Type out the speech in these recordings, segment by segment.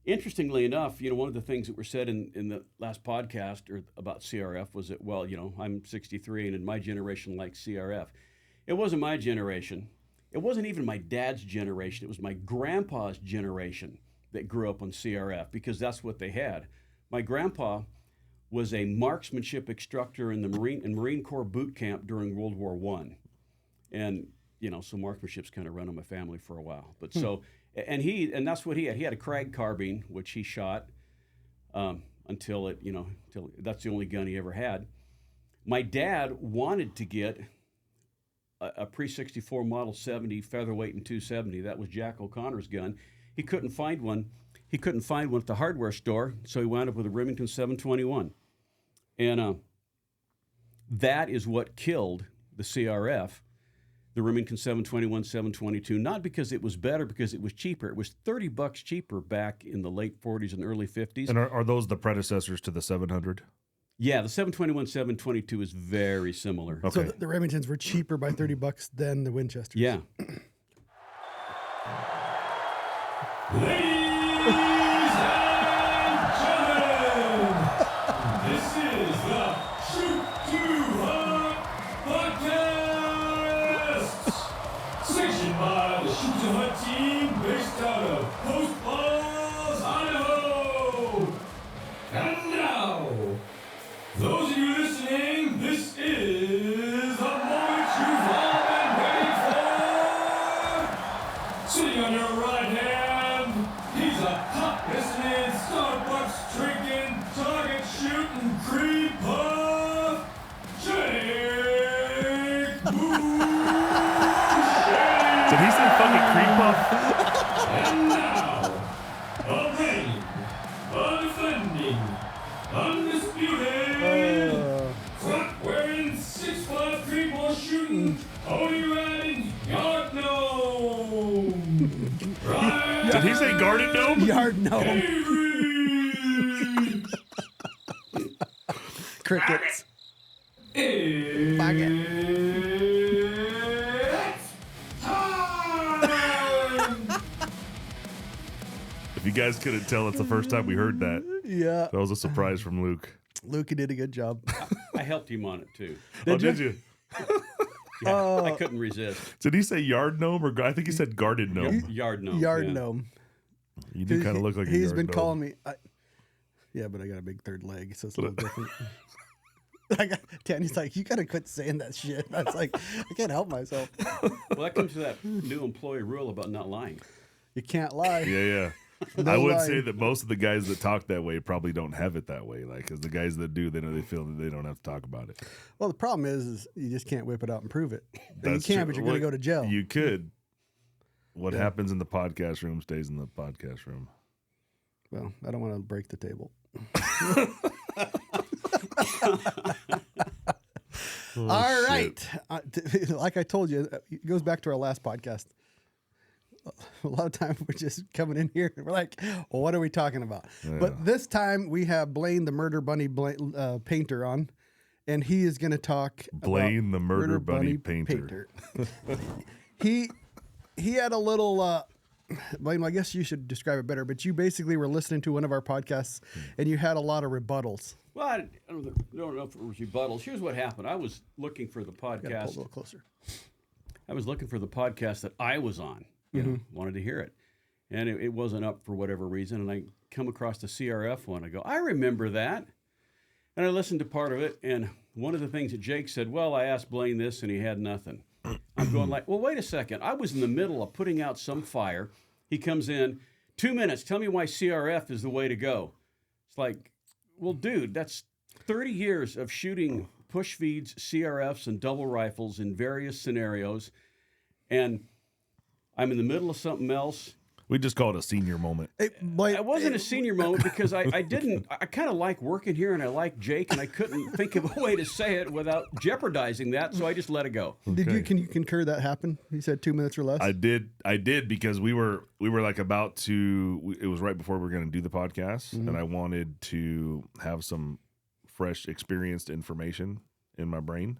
Interestingly enough, one of the things that were said in the last podcast or about CRF was that, well, I'm 63 and in my generation likes CRF. It wasn't my generation. It wasn't even my dad's generation. It was my grandpa's generation that grew up on CRF because that's what they had. My grandpa was a marksmanship instructor in the Marine Corps boot camp during World War I. And, so marksmanship's kind of run in my family for a while. But so, and that's what he had. He had a Krag carbine, which he shot until that's the only gun he ever had. My dad wanted to get a pre-64 Model 70 featherweight and 270. That was Jack O'Connor's gun. He couldn't find one. He couldn't find one at the hardware store, so he wound up with a Remington 721. And that is what killed the CRF, the Remington 721, 722, not because it was better, because it was cheaper. It was $30 cheaper back in the late 40s and early 50s. And are those the predecessors to the 700? Yeah, the 721, 722 is very similar. Okay. So the Remingtons were cheaper by $30 than the Winchesters. Yeah. Ladies and gentlemen, this is the Shoot to Hunt podcast, sanctioned by the Shoot to Hunt team based out of Post Falls, Idaho. And now, those of you listening, this is the moment you've all been waiting for. Sitting on your right hand, he's a hot listening, Starbucks drinking, target shooting, cream puff, Jake Boucher. Did he say fucking cream puff? And now, the reigning, undefending, undisputed, front-wearing, 6'5" cream ball shooting, pony riding, yard gnome. Right. Did he say garden gnome? Yard gnome. Avery. Crickets. It's time. If you guys couldn't tell, it's the first time we heard that. Yeah. That was a surprise from Luke. Luke, you did a good job. I helped him on it, too. Did you? Yeah, I couldn't resist. Did he say yard gnome or I think he said garden gnome? Yard gnome. Yard yeah. gnome. You do kind of look like a He's yard been gnome. calling me. Yeah, but I got a big third leg, so it's a little different. Danny's like, you got to quit saying that shit. I was like, I can't help myself. Well, that comes to that new employee rule about not lying. You can't lie. Yeah. No I would lying. say that most of the guys that talk that way probably don't have it that way. Like, because the guys that do, they feel that they don't have to talk about it. Well, the problem is you just can't whip it out and prove it. That's you can, true. but you're going to go to jail. You could. What happens in the podcast room stays in the podcast room. Well, I don't want to break the table. All right. Like I told you, it goes back to our last podcast. A lot of times we're just coming in here and we're like, well, what are we talking about? Yeah. But this time we have Blaine, the Murder Bunny painter on, and he is going to talk Blaine, about the Murder Bunny painter. He had a little... Blaine, I guess you should describe it better, but you basically were listening to one of our podcasts and you had a lot of rebuttals. Well, I don't know if it was rebuttals. Here's what happened. I was looking for the Gotta pull a podcast. little closer. I was looking for the podcast that I was on. Wanted to hear it. And it wasn't up for whatever reason. And I come across the CRF one. I go, I remember that. And I listened to part of it. And one of the things that Jake said, well, I asked Blaine this and he had nothing. I'm going like, well, wait a second. I was in the middle of putting out some fire. He comes in, 2 minutes. Tell me why CRF is the way to go. It's like, well, dude, that's 30 years of shooting push feeds, CRFs, and double rifles in various scenarios. And I'm in the middle of something else. We just call it a senior moment. It wasn't a senior moment because I kind of like working here and I like Jake and I couldn't think of a way to say it without jeopardizing that, so I just let it go. Can you concur that happened? He said 2 minutes or less. I did because we were like about to. It was right before we were going to do the podcast, and I wanted to have some fresh, experienced information in my brain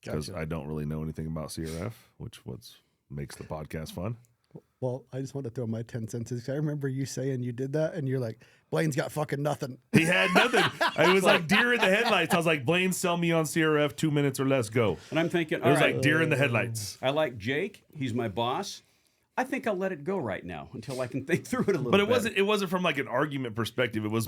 because I don't really know anything about CRF, which makes the podcast fun. Well, I just want to throw my 10 cents in. I remember you saying you did that, and you're like, Blaine's got fucking nothing. He had nothing. I was like deer in the headlights. I was like, Blaine, sell me on CRF 2 minutes or less. Go. And I'm thinking, It was all right, like deer in the headlights. I like Jake. He's my boss. I think I'll let it go right now until I can think through it a little But bit. it wasn't from like an argument perspective. It was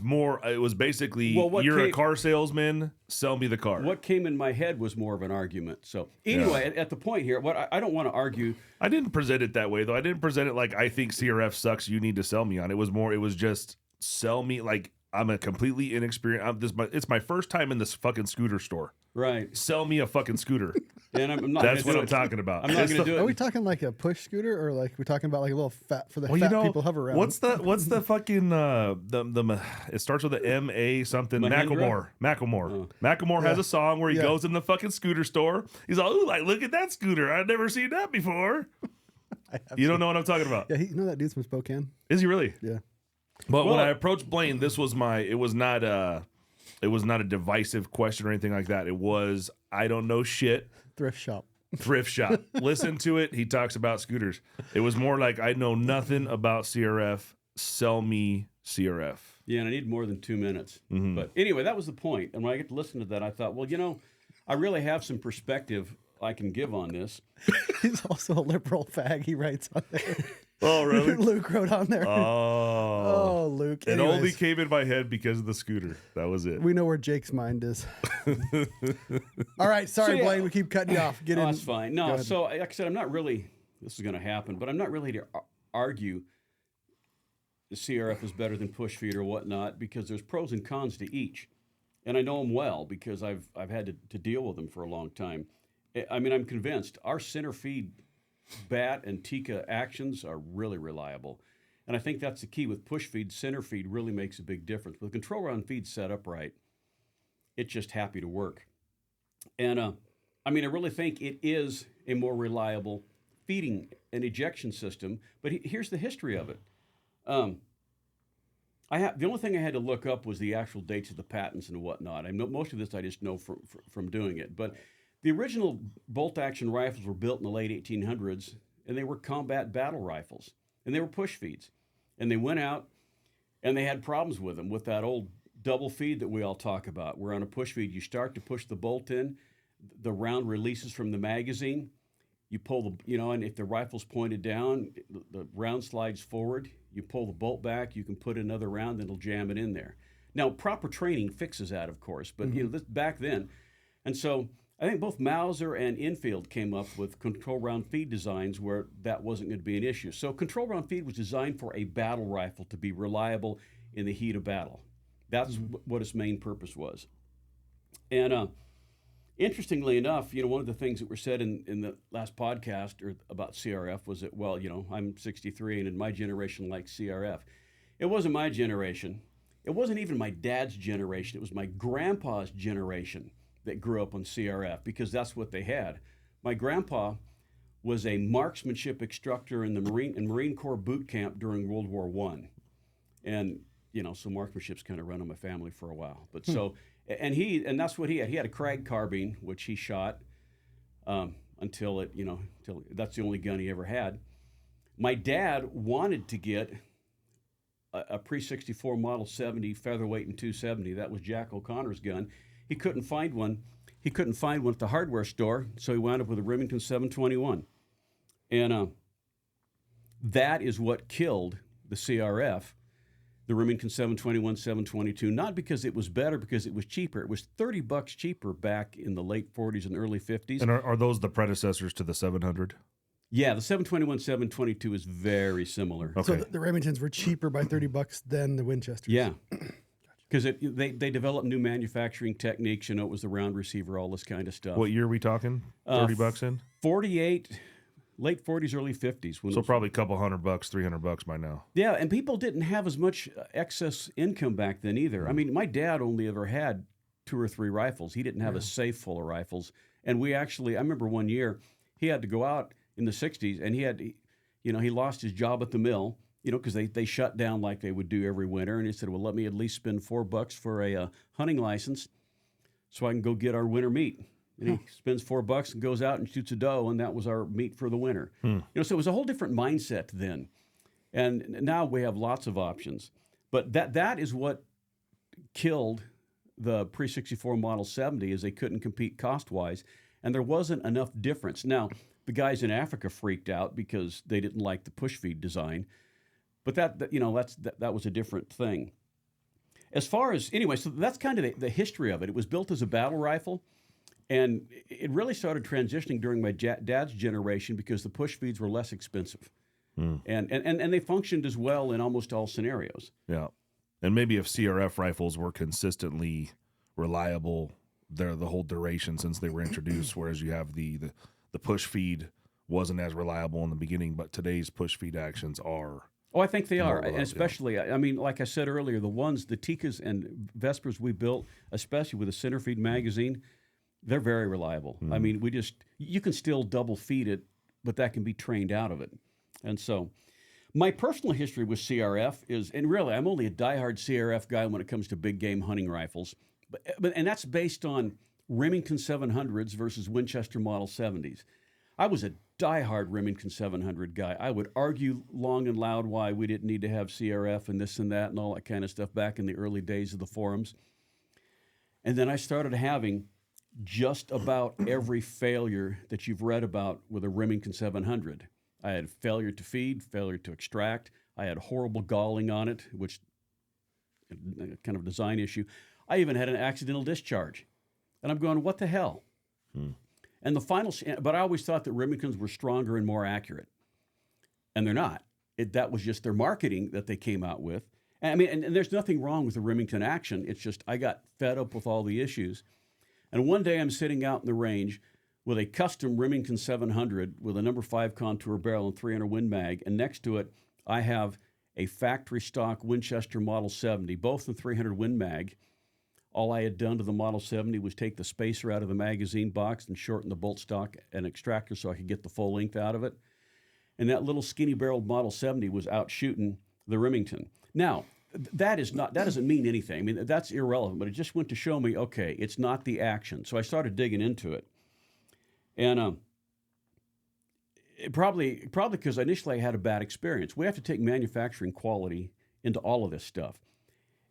basically, Well, you're a car salesman, sell me the car. What came in my head was more of an argument. So anyway, at the point here, what I don't want to argue. I didn't present it that way though. I didn't present it like I think CRF sucks. You need to sell me on. It was just sell me like I'm a completely inexperienced. It's my first time in this fucking scooter store. Right. Sell me a fucking scooter. And I'm not That's gonna what do I'm it. talking about. I'm not going to do Are we it. talking like a push scooter, or like we're talking about like a little fat for the Well, fat people hover around? what's the fucking it starts with a M-A something. Mahindra? Macklemore. Macklemore has a song where he goes in the fucking scooter store. He's all, ooh, like, look at that scooter. I've never seen that before. You don't know what I'm talking about. Yeah, you know that dude's from Spokane? Is he really? Yeah. But when Well, I approached Blaine, it was not a divisive question or anything like that. It was, I don't know shit. Thrift shop. Thrift shop. Listen to it. He talks about scooters. It was more like, I know nothing about CRF. Sell me CRF. Yeah, and I need more than 2 minutes. But anyway, that was the point. And when I get to listen to that, I thought, well, I really have some perspective I can give on this. He's also a liberal fag. He writes on there. Oh, really? Luke wrote on there. Oh. Luke. It Anyways, only came in my head because of the scooter. That was it. we know where Jake's mind is. All right. Sorry, So, yeah. Blaine. We keep cutting you off. Get in. That's fine. Go No, ahead. so like I said, I'm not really, this is going to happen, but I'm not really to argue the CRF is better than push feed or whatnot, because there's pros and cons to each. And I know them well because I've had to deal with them for a long time. I mean, I'm convinced our center feed bat and Tika actions are really reliable. And I think that's the key with push feed. Center feed really makes a big difference. With control run feed set up right, it's just happy to work. And I mean, I really think it is a more reliable feeding and ejection system. But here's the history of it. The only thing I had to look up was the actual dates of the patents and whatnot. I know most of this I just know from doing it. But the original bolt-action rifles were built in the late 1800s, and they were combat battle rifles, and they were push feeds. And they went out, and they had problems with them, with that old double feed that we all talk about. Where on a push feed, you start to push the bolt in, the round releases from the magazine, you pull and if the rifle's pointed down, the round slides forward, you pull the bolt back, you can put another round, and it'll jam it in there. Now, proper training fixes that, of course, but this back then. And so I think both Mauser and Infield came up with control round feed designs where that wasn't going to be an issue. So control round feed was designed for a battle rifle to be reliable in the heat of battle. That's what its main purpose was. And interestingly enough, one of the things that were said in the last podcast about CRF was that, well, I'm 63 and in my generation likes CRF. It wasn't my generation. It wasn't even my dad's generation. It was my grandpa's generation that grew up on CRF because that's what they had. My grandpa was a marksmanship instructor in the Marine Corps boot camp during World War I. And, so marksmanship's kind of run in my family for a while. But so, and that's what he had. He had a Krag carbine, which he shot until that's the only gun he ever had. My dad wanted to get a pre-64 Model 70 featherweight and 270. That was Jack O'Connor's gun. He couldn't find one. He couldn't find one at the hardware store, so he wound up with a Remington 721. And that is what killed the CRF, the Remington 721, 722, not because it was better, because it was cheaper. It was $30 cheaper back in the late 40s and early 50s. And are those the predecessors to the 700? Yeah, the 721, 722 is very similar. Okay. So the Remingtons were cheaper by $30 than the Winchesters. Yeah. Because they developed new manufacturing techniques. It was the round receiver, all this kind of stuff. What year are we talking? $30 in? 48, late 40s, early 50s. So probably a couple $100, $300 by now. Yeah, and people didn't have as much excess income back then either. I mean, my dad only ever had 2 or 3 rifles. He didn't have a safe full of rifles. And I remember one year, he had to go out in the 60s, and he lost his job at the mill, because they shut down like they would do every winter. And he said, well, let me at least spend $4 for a hunting license so I can go get our winter meat. And he spends $4 and goes out and shoots a doe, and that was our meat for the winter. You know, so it was a whole different mindset then. And now we have lots of options. But that is what killed the pre-64 Model 70, is they couldn't compete cost-wise, and there wasn't enough difference. Now, the guys in Africa freaked out because they didn't like the push feed design, but that was a different thing. As far as, anyway, so that's kind of the history of it. It was built as a battle rifle, and it really started transitioning during my dad's generation because the push feeds were less expensive. And they functioned as well in almost all scenarios. Yeah. And maybe if CRF rifles were consistently reliable the whole duration since they were introduced, whereas you have the push feed wasn't as reliable in the beginning, but today's push feed actions are. Oh, I think they are, reliable, and especially, I mean, like I said earlier, the Tikkas and Vespers we built, especially with a center feed magazine, they're very reliable. I mean, you can still double feed it, but that can be trained out of it. And so my personal history with CRF is, and really, I'm only a diehard CRF guy when it comes to big game hunting rifles, and that's based on Remington 700s versus Winchester Model 70s. I was a diehard Remington 700 guy. I would argue long and loud why we didn't need to have CRF and this and that and all that kind of stuff back in the early days of the forums. And then I started having just about every failure that you've read about with a Remington 700. I had failure to feed, failure to extract. I had horrible galling on it, which kind of design issue. I even had an accidental discharge. And I'm going, what the hell? And the final, but I always thought that Remingtons were stronger and more accurate. And they're not. That was just their marketing that they came out with. And I mean, and there's nothing wrong with the Remington action. It's just I got fed up with all the issues. And one day I'm sitting out in the range with a custom Remington 700 with a number 5 contour barrel and 300 Win Mag, and next to it I have a factory stock Winchester Model 70, both in 300 Win Mag. All I had done to the Model 70 was take the spacer out of the magazine box and shorten the bolt stock and extractor so I could get the full length out of it. And that little skinny-barreled Model 70 was out shooting the Remington. Now, that doesn't mean anything. I mean, that's irrelevant, but it just went to show me, okay, it's not the action. So I started digging into it. And probably because initially I had a bad experience. We have to take manufacturing quality into all of this stuff.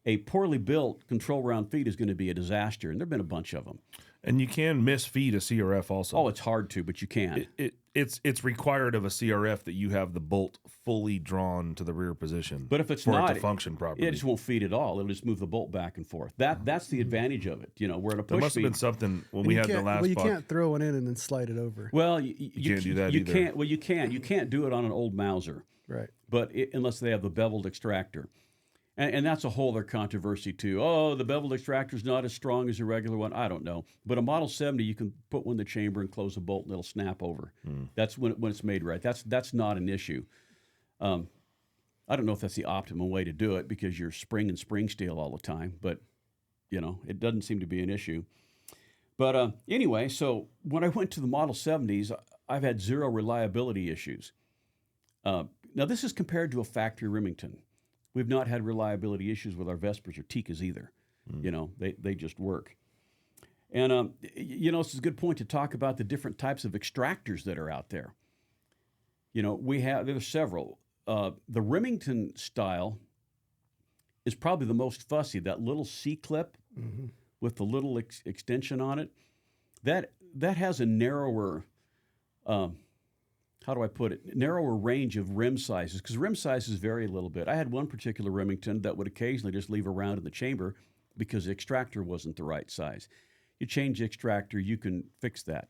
A poorly built control round feed is going to be a disaster, and there have been a bunch of them. And you can misfeed a CRF also. Oh, it's hard to, but you can. It's required of a CRF that you have the bolt fully drawn to the rear position. But if it's for not, it to function properly, it just won't feed at all. It'll just move the bolt back and forth. That's the advantage of it. You know, we're in a push there must have been feed. something when And we you had the can't- last. Well, you pod- can't throw one in and then slide it over. Well, you can't do that You either. can't. Well, you can. You can't do it on an old Mauser, Right. but unless they have the beveled extractor. And that's a whole other controversy, too. Oh, the beveled extractor is not as strong as a regular one. I don't know. But a Model 70, you can put one in the chamber and close the bolt, and it'll snap over. That's when it's made right. That's not an issue. I don't know if that's the optimum way to do it because you're spring and spring steel all the time. But, you know, it doesn't seem to be an issue. But anyway, so when I went to the Model 70s, I've had zero reliability issues. Now, this is compared to a factory Remington. We've not had reliability issues with our Vespers or Tikkas either. You know, they just work. And, you know, this is a good point to talk about the different types of extractors that are out there. You know, there's several. The Remington style is probably the most fussy. That little C-clip with the little extension on it, that has a narrower how do I put it, narrower range of rim sizes, because rim sizes vary a little bit. I had one particular Remington that would occasionally just leave a round in the chamber because the extractor wasn't the right size. You change the extractor, you can fix that.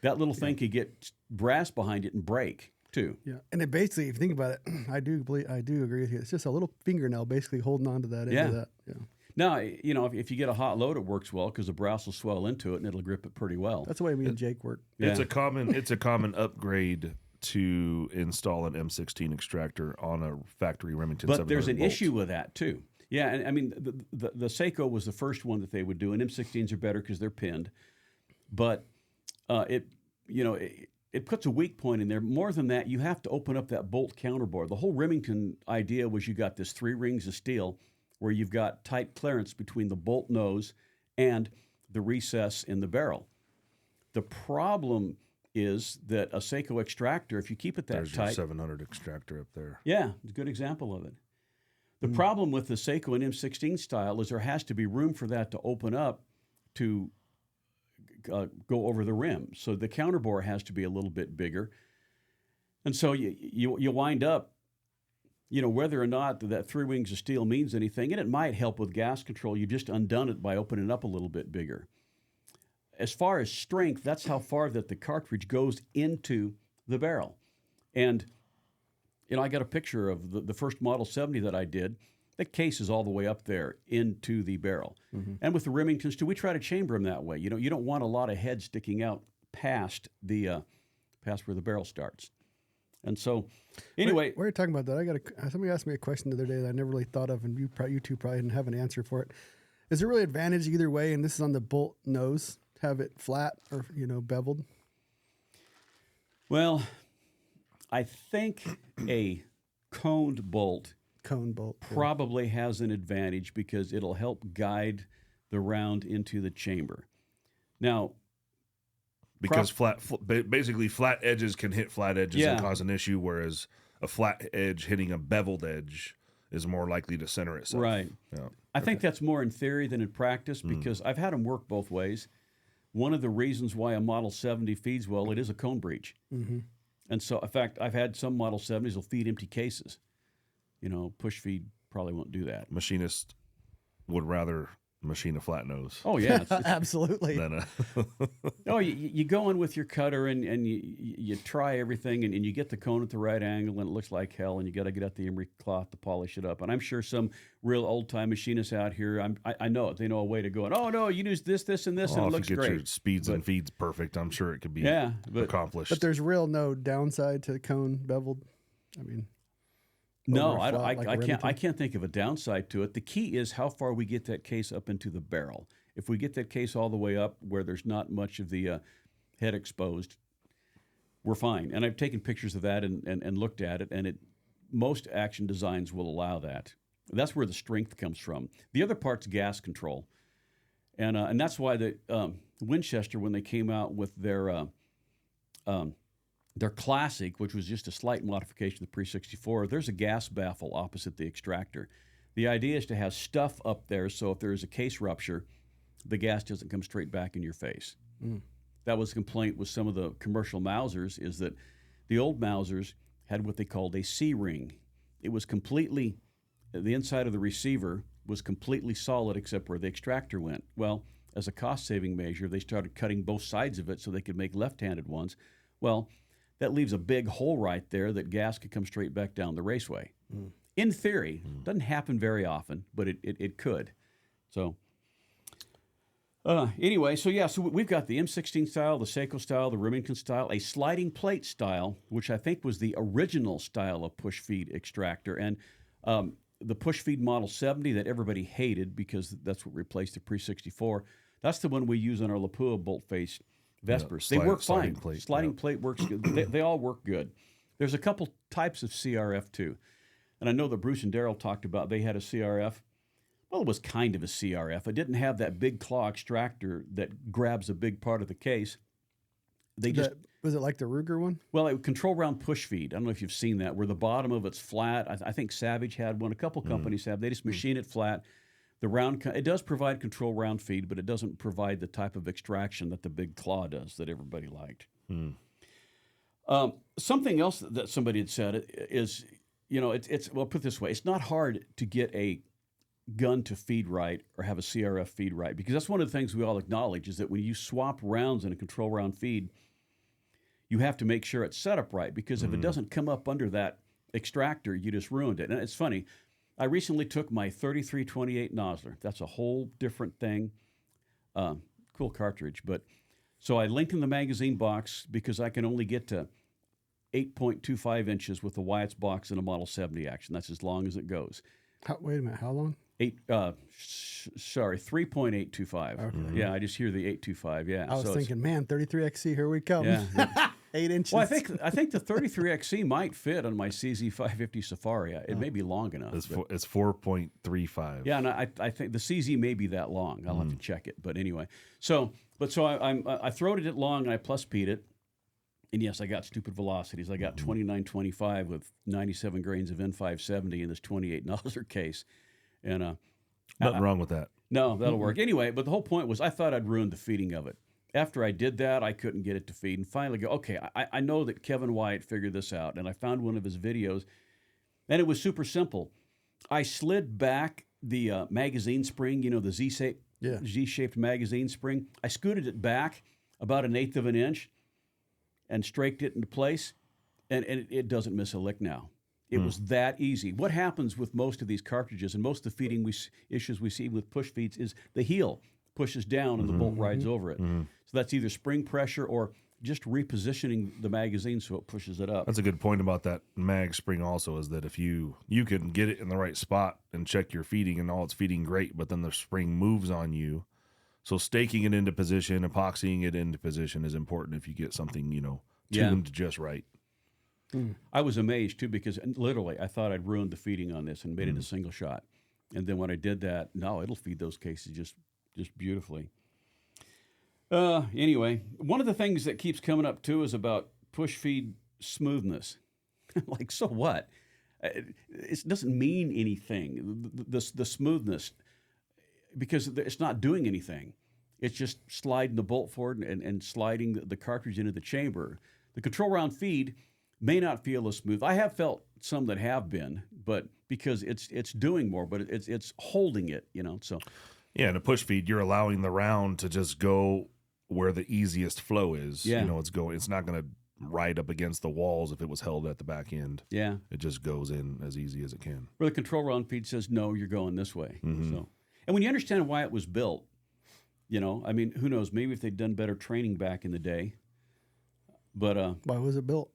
That little thing could get brass behind it and break, too. Yeah, and it basically, if you think about it, I do agree with you. It's just a little fingernail basically holding on to that end of that. Yeah. Now, you know, if you get a hot load, it works well because the brass will swell into it and it'll grip it pretty well. That's the way me and Jake work. It's a common upgrade to install an M16 extractor on a factory Remington 700 But there's an bolt. issue with that, too. Yeah, and I mean, the Seiko was the first one that they would do, and M16s are better because they're pinned. But it puts a weak point in there. More than that, you have to open up that bolt counterbore. The whole Remington idea was you got this 3 rings of steel where you've got tight clearance between the bolt nose and the recess in the barrel. The problem is that a Seiko extractor, if you keep it that There's tight, your 700 extractor up there. yeah, it's a good example of it. The problem with the Seiko and M16 style is there has to be room for that to open up to go over the rim. So the counterbore has to be a little bit bigger. And so you wind up, whether or not that 3 wings of steel means anything, and it might help with gas control, you just undone it by opening it up a little bit bigger. As far as strength, that's how far that the cartridge goes into the barrel. And, I got a picture of the first Model 70 that I did. That case is all the way up there into the barrel. And with the Remingtons, too, we try to chamber them that way. You don't want a lot of head sticking out past past where the barrel starts. And so, anyway. While you're talking about that, somebody asked me a question the other day that I never really thought of, and you two probably didn't have an answer for it. Is there really advantage either way, and this is on the bolt nose, have it flat or, beveled? Well, I think a coned bolt probably has an advantage because it'll help guide the round into the chamber. Now, because basically flat edges can hit flat edges and cause an issue, whereas a flat edge hitting a beveled edge is more likely to center itself. Right. Yeah. I think that's more in theory than in practice because I've had them work both ways. One of the reasons why a Model 70 feeds well, it is a cone breach. And so, in fact, I've had some Model 70s will feed empty cases. Push feed probably won't do that. Machinist would rather machine a flat nose. Oh, yeah. Absolutely. You go in with your cutter and you try everything and you get the cone at the right angle and it looks like hell and you got to get out the emery cloth to polish it up. And I'm sure some real old-time machinists out here, I know it. They know a way to go. And, oh, no, you use this, and this, and it looks if you get great. your speeds and feeds perfect, I'm sure it could be accomplished. But there's no downside to the cone beveled? I mean... No, I can't think of a downside to it. The key is how far we get that case up into the barrel. If we get that case all the way up where there's not much of the head exposed, we're fine. And I've taken pictures of that and looked at it, and most action designs will allow that. That's where the strength comes from. The other part's gas control. And that's why the Winchester, when they came out with their Classic, which was just a slight modification of the Pre-64, there's a gas baffle opposite the extractor. The idea is to have stuff up there so if there's a case rupture, the gas doesn't come straight back in your face. That was a complaint with some of the commercial Mausers, is that the old Mausers had what they called a C-ring. It was completely, the inside of the receiver was completely solid except where the extractor went. Well, as a cost-saving measure, they started cutting both sides of it so they could make left-handed ones. Well, that leaves a big hole right there that gas could come straight back down the raceway. In theory, doesn't happen very often, but it could. So anyway, so we've got the M16 style, the Seiko style, the Remington style, a sliding plate style, which I think was the original style of push feed extractor, and the push feed Model 70 that everybody hated because that's what replaced the Pre-64. That's the one we use on our Lapua bolt face Vespers. They work fine. Sliding plate works good. They all work good. There's a couple types of CRF too. And I know that Bruce and Darrell talked about they had a CRF. Well, it was kind of a CRF. It didn't have that big claw extractor that grabs a big part of the case. Was it like the Ruger one? Well, it control round push feed. I don't know if you've seen that, where the bottom of it's flat. I think Savage had one. A couple companies have. They just machine it flat. The round, it does provide control round feed, but it doesn't provide the type of extraction that the big claw does that everybody liked. Something else that somebody had said is, well, put it this way, it's not hard to get a gun to feed right or have a CRF feed right, because that's one of the things we all acknowledge is that when you swap rounds in a control round feed, you have to make sure it's set up right, because if it doesn't come up under that extractor, you just ruined it. And it's funny. I recently took my 3328 Nosler. That's a whole different thing. Cool cartridge. But so I lengthened the magazine box because I can only get to 8.25 inches with the Wyatt's box in a Model 70 action. That's as long as it goes. Wait a minute. How long? 3.825. Okay. Yeah, I just hear the 825. Yeah. I was thinking, man, 33XC, here we come. Yeah. 8 inches. Well, I think the 33XC might fit on my CZ550 Safari. It may be long enough. It's but- it's 4.35. Yeah, and I think the CZ may be that long. I'll have to check it. But anyway, so I throated it long and I plus P'd it. And yes, I got stupid velocities. I got 2925 with 97 grains of N570 in this 28 nozzler case. And Nothing wrong with that. no, that'll work. Anyway, but the whole point was I thought I'd ruined the feeding of it. After I did that, I couldn't get it to feed. And finally go, okay, I know that Kevin Wyatt figured this out. And I found one of his videos. And it was super simple. I slid back the magazine spring, the Z-shaped magazine spring. I scooted it back about 1/8 of an inch and straked it into place, and it doesn't miss a lick now. It was that easy. What happens with most of these cartridges and most of the feeding issues we see with push feeds is the heel pushes down and the bolt rides over it. So that's either spring pressure or just repositioning the magazine so it pushes it up. That's a good point about that mag spring also, is that if you can get it in the right spot and check your feeding and all it's feeding great, but then the spring moves on you. So staking it into position, epoxying it into position is important if you get something, tuned just right. I was amazed too because literally I thought I'd ruined the feeding on this and made it a single shot. And then when I did that, no, it'll feed those cases just beautifully. Anyway, one of the things that keeps coming up too is about push feed smoothness. Like, so what? It doesn't mean anything. The smoothness, because it's not doing anything. It's just sliding the bolt forward and sliding the cartridge into the chamber. The control round feed may not feel as smooth. I have felt some that have been, but because it's doing more, but it's holding it, So Yeah, in a push feed, you're allowing the round to just go where the easiest flow is. Yeah. It's not going to ride up against the walls if it was held at the back end. yeah. It just goes in as easy as it can. Where the control round feed says no, you're going this way. So, and when you understand why it was built, who knows? Maybe if they'd done better training back in the day. But Why was it built?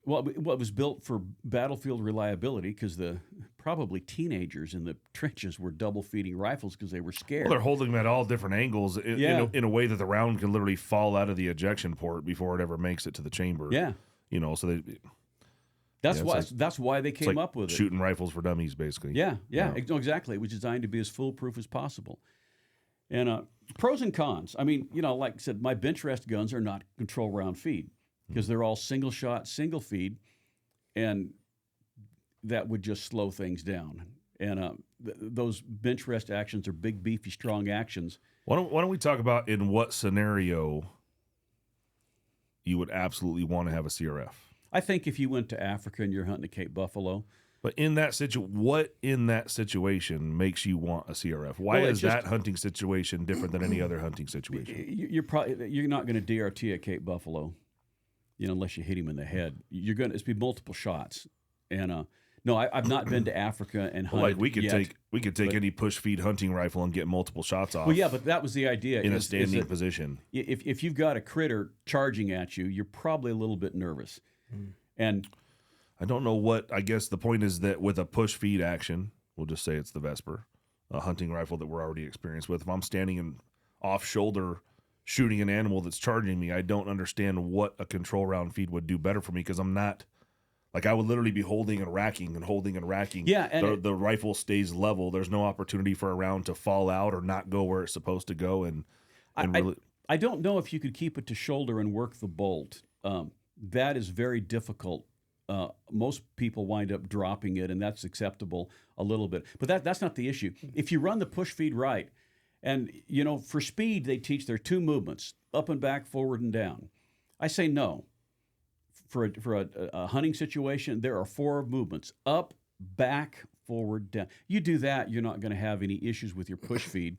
it was built for battlefield reliability because the probably teenagers in the trenches were double feeding rifles because they were scared. Well, they're holding them at all different angles in a way that the round can literally fall out of the ejection port before it ever makes it to the chamber. Yeah, So they. that's why they came up with it. Shooting rifles for dummies, basically. Yeah, exactly. It was designed to be as foolproof as possible. And pros and cons. Like I said, my bench rest guns are not control round feed because they're all single shot, single feed, and that would just slow things down. And those bench rest actions are big, beefy, strong actions. Why don't we talk about in what scenario you would absolutely want to have a CRF? I think if you went to Africa and you're hunting a Cape buffalo, But what in that situation makes you want a CRF? Why is that hunting situation different than any other hunting situation? you're not going to DRT a Cape buffalo, unless you hit him in the head. It's be multiple shots. And no, I've not been to Africa and hunted. Like we could take any push feed hunting rifle and get multiple shots off. Well, yeah, but that was the idea. In a standing position. If you've got a critter charging at you, you're probably a little bit nervous. And I don't know what, I guess the point is that with a push feed action, we'll just say it's the Vesper, a hunting rifle that we're already experienced with. If I'm standing in off shoulder shooting an animal that's charging me, I don't understand what a control round feed would do better for me because I'm not, like I would literally be holding and racking and holding and racking. Yeah, and the rifle stays level. There's no opportunity for a round to fall out or not go where it's supposed to go. I don't know if you could keep it to shoulder and work the bolt. That is very difficult. Most people wind up dropping it, and that's acceptable a little bit. But that's not the issue. If you run the push feed right, and for speed they teach there are 2 movements: up and back, forward and down. I say no. For a hunting situation, there are 4 movements: up, back, forward, down. You do that, you're not going to have any issues with your push feed.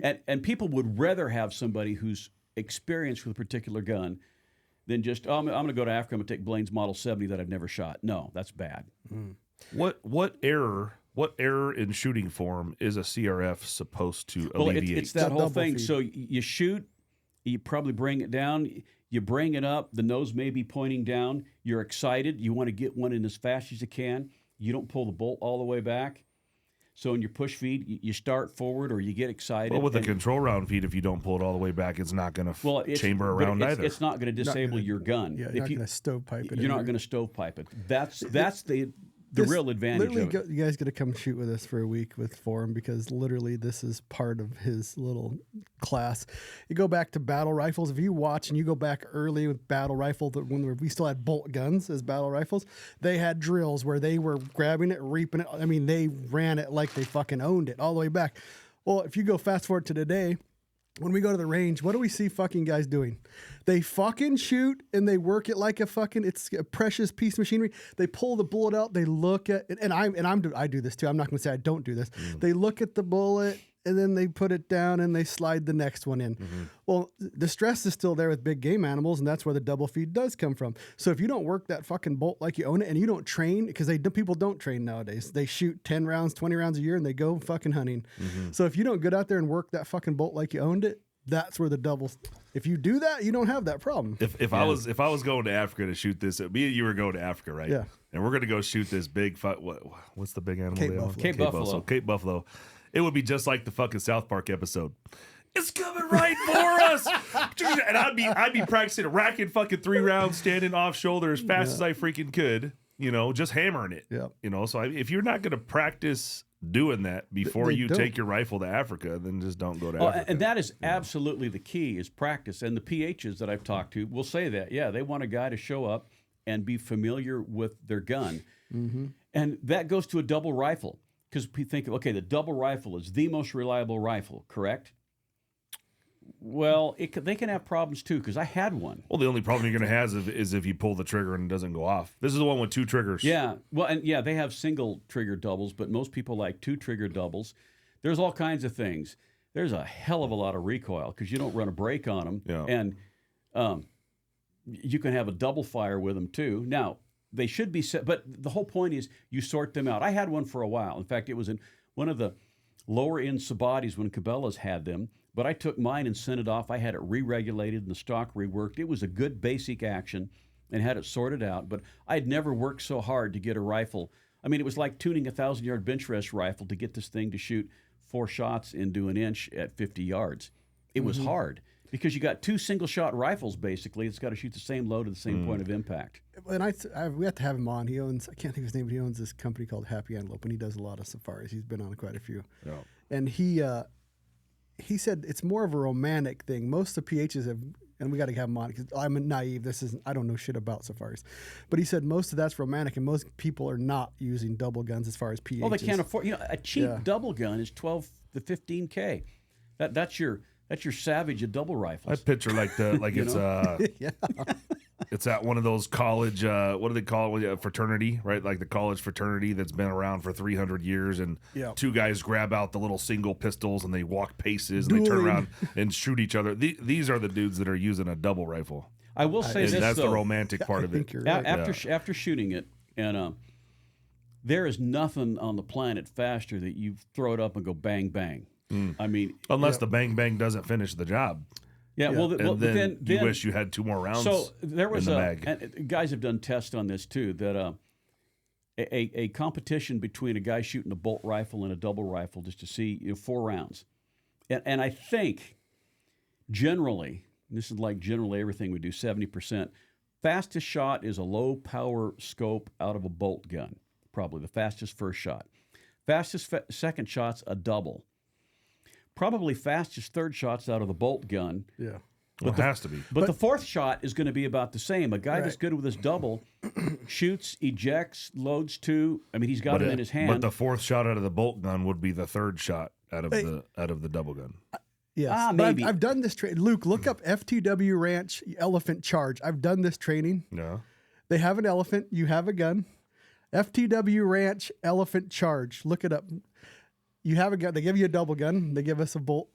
And people would rather have somebody who's experienced with a particular gun than just, I'm going to go to Africa, I'm going to take Blaine's Model 70 that I've never shot. No, that's bad. What error in shooting form is a CRF supposed to alleviate? It's that whole thing. feed. So you shoot, you probably bring it down, you bring it up, the nose may be pointing down, you're excited, you want to get one in as fast as you can, you don't pull the bolt all the way back. So in your push feed, you start forward or you get excited. Well, with the control round feed, if you don't pull it all the way back, it's not going to chamber around either. It's not going to disable your gun. Yeah, you're not going to stovepipe it. You're not going to stovepipe it. That's the real advantage of it. You guys got to come shoot with us for a week with Forum, because literally this is part of his little class. You go back to battle rifles. If you watch and you go back early with battle rifle, when we still had bolt guns as battle rifles, they had drills where they were grabbing it, reaping it. I mean, they ran it like they fucking owned it all the way back. Well, if you go fast forward to today, when we go to the range, what do we see fucking guys doing? They fucking shoot and they work it like it's a precious piece of machinery. They pull the bullet out, they look at it, and I do this too. I'm not going to say I don't do this. They look at the bullet and then they put it down and they slide the next one in. Well, the stress is still there with big game animals, and that's where the double feed does come from. So if you don't work that fucking bolt like you own it, and you don't train, because people don't train nowadays. They shoot 10 rounds, 20 rounds a year, and they go fucking hunting. So if you don't get out there and work that fucking bolt like you owned it, that's where the doubles. If you do that, you don't have that problem. If I was going to Africa to shoot this, me and you were going to Africa, right? Yeah. And we're going to go shoot this big what's the big animal? Cape Buffalo. Cape Buffalo. It would be just like the fucking South Park episode. It's coming right for us. And I'd be practicing racking fucking 3 rounds, standing off shoulder as fast as I freaking could, just hammering it. Yeah. So if you're not going to practice doing that before you take your rifle to Africa, then just don't go to Africa. And that is absolutely the key, is practice. And the PHs that I've talked to will say that. Yeah, they want a guy to show up and be familiar with their gun. And that goes to a double rifle. Because we think, okay, the double rifle is the most reliable rifle, correct? Well, they can have problems too, because I had one. Well, the only problem you're going to have is if you pull the trigger and it doesn't go off. This is the one with 2 triggers. Yeah, well, and yeah, they have single trigger doubles, but most people like 2 trigger doubles. There's all kinds of things. There's a hell of a lot of recoil because you don't run a brake on them. Yeah. And you can have a double fire with them too. Now, they should be set, but the whole point is you sort them out. I had one for a while. In fact, it was in one of the lower end Sabatis when Cabela's had them, but I took mine and sent it off. I had it re-regulated and the stock reworked. It was a good basic action and had it sorted out, but I'd never worked so hard to get a rifle. I mean, it was like tuning a 1,000-yard bench rest rifle to get this thing to shoot 4 shots into an inch at 50 yards. It was hard. Because you got 2 single-shot rifles, basically. It's got to shoot the same load at the same point of impact. And we have to have him on. He owns, I can't think of his name, but he owns this company called Happy Antelope, and he does a lot of safaris. He's been on quite a few. Yeah. And he said it's more of a romantic thing. Most of the PHs have, and we got to have him on because I'm naive. I don't know shit about safaris. But he said most of that's romantic, and most people are not using double guns as far as PHs. Well, they can't afford. A cheap double gun is $12 to $15K. That's your Savage of double rifles. I picture it's at one of those college what do they call it, fraternity, right? Like the college fraternity that's been around for 300 years, and 2 guys grab out the little single pistols and they walk paces and they turn around and shoot each other. These are the dudes that are using a double rifle. I will say this, that's though, the romantic part of it. You're right. After shooting it, and there is nothing on the planet faster that you throw it up and go bang bang. I mean, unless the bang bang doesn't finish the job. Yeah, well, then you wish you had 2 more rounds. So there was in the mag. And guys have done tests on this too. That a competition between a guy shooting a bolt rifle and a double rifle just to see 4 rounds, and I think generally this is like generally everything we do 70%. Fastest shot is a low power scope out of a bolt gun, probably the fastest first shot. Fastest second shot's a double. Probably fastest third shots out of the bolt gun. Yeah. Well, it has to be. But the 4th shot is going to be about the same. A guy that's good with his double shoots, ejects, loads 2. I mean, he's got it in his hand. But the 4th shot out of the bolt gun would be the 3rd shot out of the double gun. Yes. Maybe. I've done this training. Luke, look up FTW Ranch Elephant Charge. I've done this training. Yeah. They have an elephant. You have a gun. FTW Ranch Elephant Charge. Look it up. You have a gun. They give you a double gun. They give us a bolt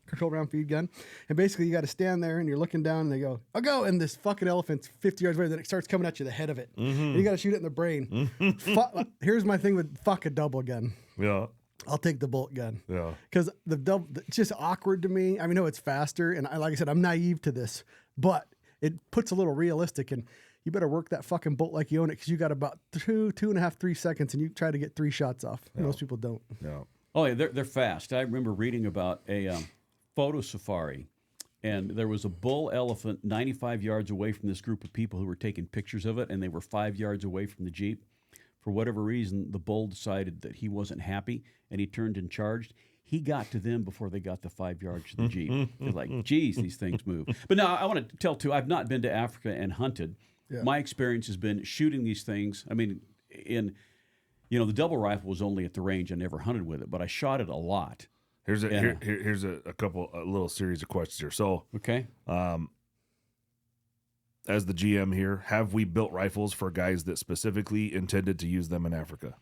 control round feed gun. And basically, you got to stand there and you're looking down and they go, I'll go. And this fucking elephant's 50 yards away. Then it starts coming at you, the head of it. And you got to shoot it in the brain. Here's my thing with fuck a double gun. Yeah. I'll take the bolt gun. Yeah. Because the double, it's just awkward to me. I mean, no, it's faster. And like I said, I'm naive to this. But it puts a little realistic. And you better work that fucking bolt like you own it, because you got about 2.5, 3 seconds, and you try to get 3 shots off. Most people don't. Yeah. Oh, yeah, they're fast. I remember reading about a photo safari, and there was a bull elephant 95 yards away from this group of people who were taking pictures of it, and they were 5 yards away from the Jeep. For whatever reason, the bull decided that he wasn't happy, and he turned and charged. He got to them before they got the 5 yards to the Jeep. They're like, geez, these things move. But now I want to tell, too, I've not been to Africa and hunted. Yeah. My experience has been shooting these things. I mean, the double rifle was only at the range. I never hunted with it, but I shot it a lot. Here's a little series of questions here. So, Okay. As the GM here, have we built rifles for guys that specifically intended to use them in Africa?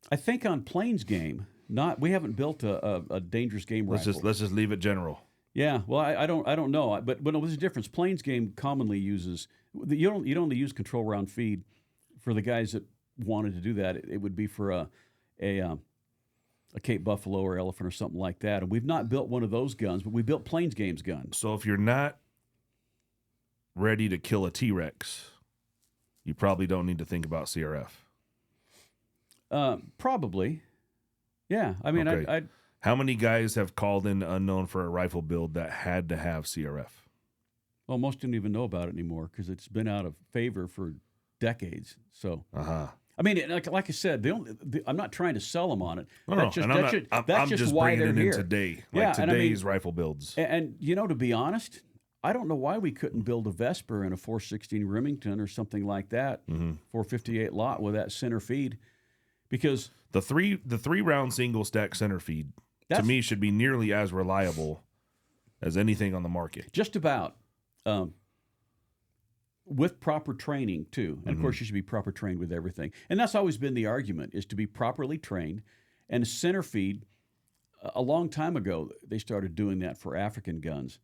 I think on plains game, we haven't built a dangerous game rifle. Let's just leave it general. Yeah, well, I don't know, but there's a difference. Plains game commonly uses you don't only use control round feed for the guys that wanted to do that. It would be for a Cape Buffalo or elephant or something like that. And we've not built one of those guns, but we built plains games guns. So if you're not ready to kill a T-Rex, you probably don't need to think about CRF. Probably, yeah. I mean, Okay. How many guys have called in unknown for a rifle build that had to have CRF? well, most don't even know about it anymore because it's been out of favor for decades. So. I mean, like I said, I'm not trying to sell them on it. I'm just why bringing they're it in here. today, today's rifle builds. And to be honest, I don't know why we couldn't build a Vesper and a 416 Remington or something like that, 458 lot with that center feed, because the three round single stack center feed to me should be nearly as reliable as anything on the market. Just about. With proper training, too. And, of course, you should be proper trained with everything. And that's always been the argument, is to be properly trained. And center feed, a long time ago, they started doing that for African guns.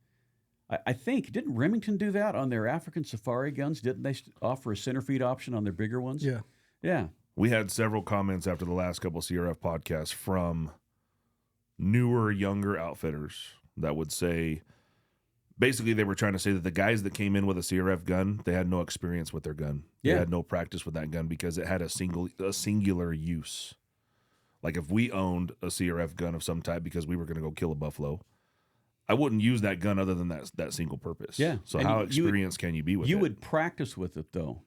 I think, didn't Remington do that on their African safari guns? Didn't they offer a center feed option on their bigger ones? Yeah. Yeah. We had several comments after the last couple of CRF podcasts from newer, younger outfitters that would say, basically they were trying to say that the guys that came in with a CRF gun, they had no experience with their gun. Yeah. They had no practice with that gun because it had a singular use. Like if we owned a CRF gun of some type because we were going to go kill a buffalo, I wouldn't use that gun other than that single purpose. Yeah. So And how experienced can you be with it? You would practice with it, though,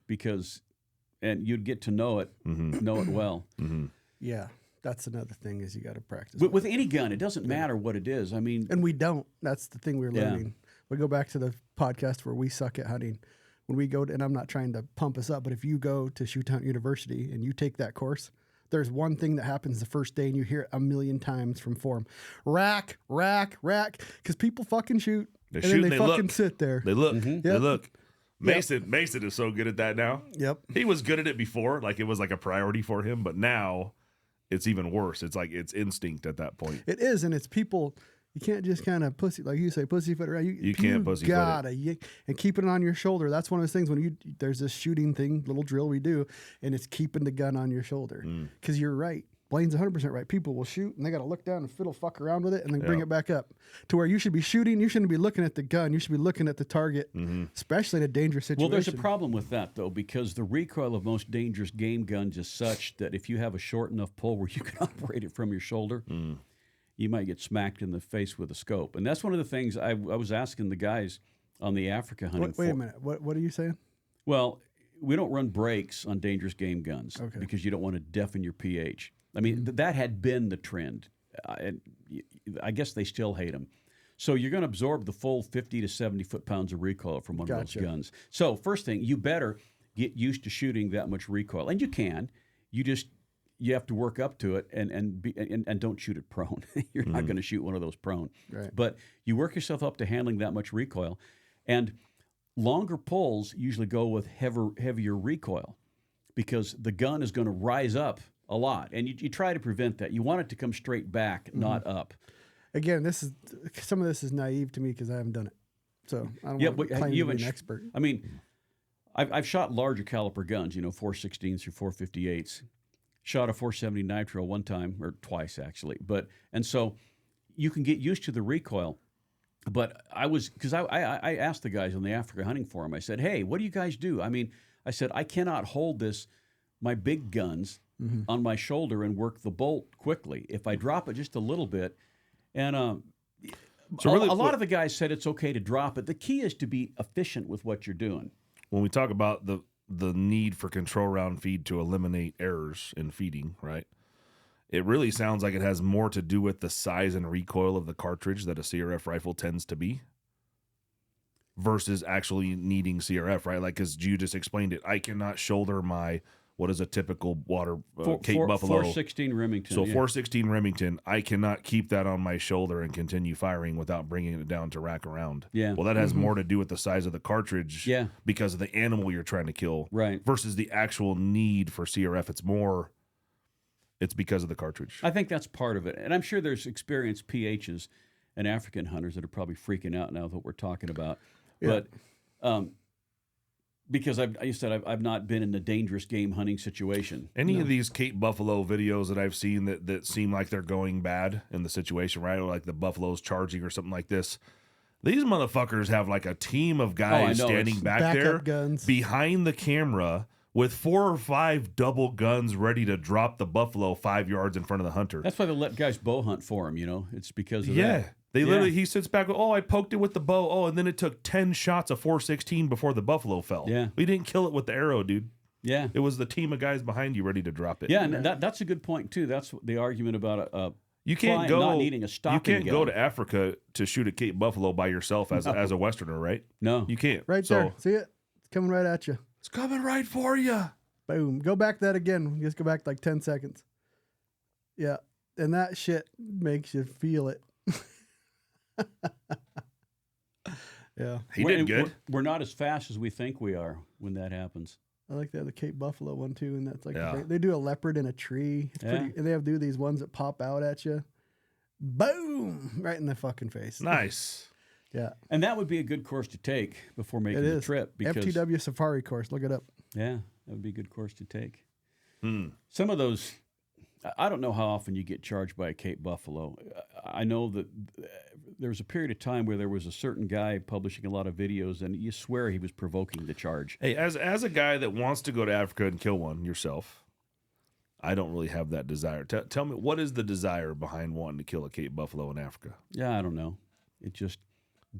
and you'd get to know it well. Mm-hmm. Yeah. That's another thing, is you got to practice. With any gun, it doesn't matter what it is. I mean, And we don't. That's the thing we're Yeah. learning. We go back to the podcast where we suck at hunting. When we go to, and I'm not trying to pump us up, but if you go to Shoot Hunt University and you take that course, there's one thing that happens the first day, and you hear it a million times from form: rack, rack, rack, because people fucking shoot, They and shoot then and they they fucking look. sit there. They look. Mm-hmm. They Yep. look. Mason is so good at that now. Yep. He was good at it before, like it was like a priority for him, but now it's even worse. It's like it's instinct at that point. It is, and it's people. You can't just kind of like you say, pussyfoot around. You can't pussyfoot it. gotta yank and keep it on your shoulder. That's one of those things when there's this shooting thing, little drill we do, and it's keeping the gun on your shoulder. Because you're right. Blaine's 100% right. People will shoot and they got to look down and fiddle fuck around with it and then bring it back up to where you should be shooting. You shouldn't be looking at the gun. You should be looking at the target, especially in a dangerous situation. well, there's a problem with that, though, because the recoil of most dangerous game guns is such that if you have a short enough pull where you can operate it from your shoulder, you might get smacked in the face with a scope. And that's one of the things I was asking the guys on the Africa hunting. Wait a minute. What are you saying? Well, we don't run brakes on dangerous game guns because you don't want to deafen your pH. I mean, that had been the trend. And I guess they still hate them. So you're going to absorb the full 50 to 70 foot-pounds of recoil from one of those guns. So first thing, you better get used to shooting that much recoil. And you can. You have to work up to it and don't shoot it prone. You're not going to shoot one of those prone. Right. But you work yourself up to handling that much recoil. And longer pulls usually go with heavier recoil because the gun is going to rise up a lot. And you try to prevent that. You want it to come straight back, not up. Again, some of this is naive to me because I haven't done it. So I don't want to claim to be an expert. I mean, I've shot larger caliber guns, 416s or 458s. Shot a 470 Nitro one time, or twice actually. And so you can get used to the recoil. But because I asked the guys on the Africa Hunting Forum, I said, hey, what do you guys do? I mean, I said, I cannot hold my big guns on my shoulder and work the bolt quickly. If I drop it just a little bit, and a lot of the guys said it's okay to drop it. The key is to be efficient with what you're doing. When we talk about the need for control round feed to eliminate errors in feeding, right? It really sounds like it has more to do with the size and recoil of the cartridge that a CRF rifle tends to be versus actually needing CRF, right? Like, because you just explained it. I cannot shoulder what is a typical Cape Buffalo. 416 Remington. So 416 Remington, I cannot keep that on my shoulder and continue firing without bringing it down to rack around. Yeah. Well, that has more to do with the size of the cartridge because of the animal you're trying to kill versus the actual need for CRF. It's because of the cartridge. I think that's part of it. And I'm sure there's experienced PHs and African hunters that are probably freaking out now with what we're talking about. Yeah. But because I've not been in a dangerous game hunting situation. Any of these Cape Buffalo videos that I've seen that seem like they're going bad in the situation, right? Or like the buffalo's charging or something like this. These motherfuckers have like a team of guys standing back there guns behind the camera with 4 or 5 double guns ready to drop the buffalo 5 yards in front of the hunter. That's why they let guys bow hunt for them, It's because of that. They literally, he sits back, I poked it with the bow. And then it took 10 shots of 416 before the buffalo fell. Yeah. We didn't kill it with the arrow, dude. Yeah. It was the team of guys behind you ready to drop it. Yeah, and that's a good point, too. That's the argument about you can't not needing a stocking You can't gun. go to Africa to shoot a Cape buffalo by yourself as a Westerner, right? No. You can't. right there. See it? It's coming right at you. It's coming right for you. Boom. Go back that again. Just go back like 10 seconds. Yeah. And that shit makes you feel it. Yeah. He did good. We're not as fast as we think we are when that happens. I like the Cape Buffalo one too, and that's like Yeah. they do a leopard in a tree. It's pretty, and they do these ones that pop out at you. Boom! Right in the fucking face. Nice. Yeah. And that would be a good course to take before making the trip. Because, FTW Safari course. Look it up. Yeah, that would be a good course to take. Hmm. Some of those, I don't know how often you get charged by a Cape Buffalo. I know that there was a period of time where there was a certain guy publishing a lot of videos, and you swear he was provoking the charge. Hey, as a guy that wants to go to Africa and kill one yourself, I don't really have that desire. Tell me, what is the desire behind wanting to kill a Cape Buffalo in Africa? Yeah, I don't know. It just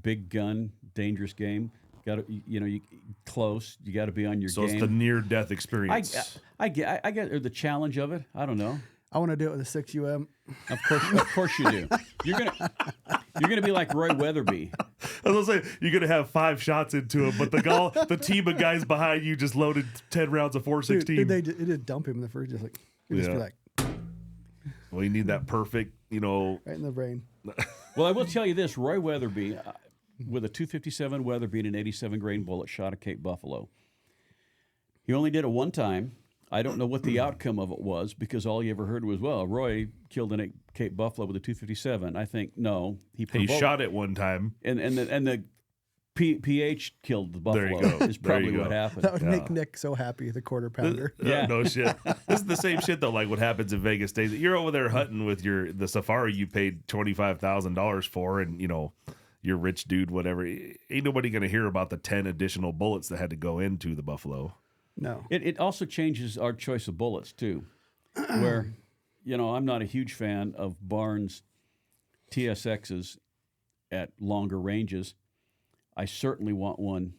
big gun, dangerous game. Got to, you close. You got to be on your So game. it's the near-death experience. I get or the challenge of it. I don't know. I want to do it with a 6UM. Of course you do. You're gonna be like Roy Weatherby. I was gonna say you're gonna have 5 shots into him, but the team of guys behind you just loaded 10 rounds of 416. Dude, they just dump him in the first, just like just be like Well, you need that perfect, right in the brain. Well, I will tell you this: Roy Weatherby, with a 257 Weatherby and an 87 grain bullet, shot a Cape Buffalo. He only did it one time. I don't know what the outcome of it was because all you ever heard was, well, Roy killed a Cape Buffalo with a 257. I think, no. He shot it one time. And the PH killed the buffalo. There you go. Is probably what happened. That would make Nick so happy, the quarter pounder. Yeah. No shit. This is the same shit, though, like what happens in Vegas stays. You're over there hunting with the safari you paid $25,000 for, and, you're rich dude, whatever. Ain't nobody going to hear about the 10 additional bullets that had to go into the buffalo. No. It also changes our choice of bullets, too. Where, I'm not a huge fan of Barnes TSXs at longer ranges. I certainly want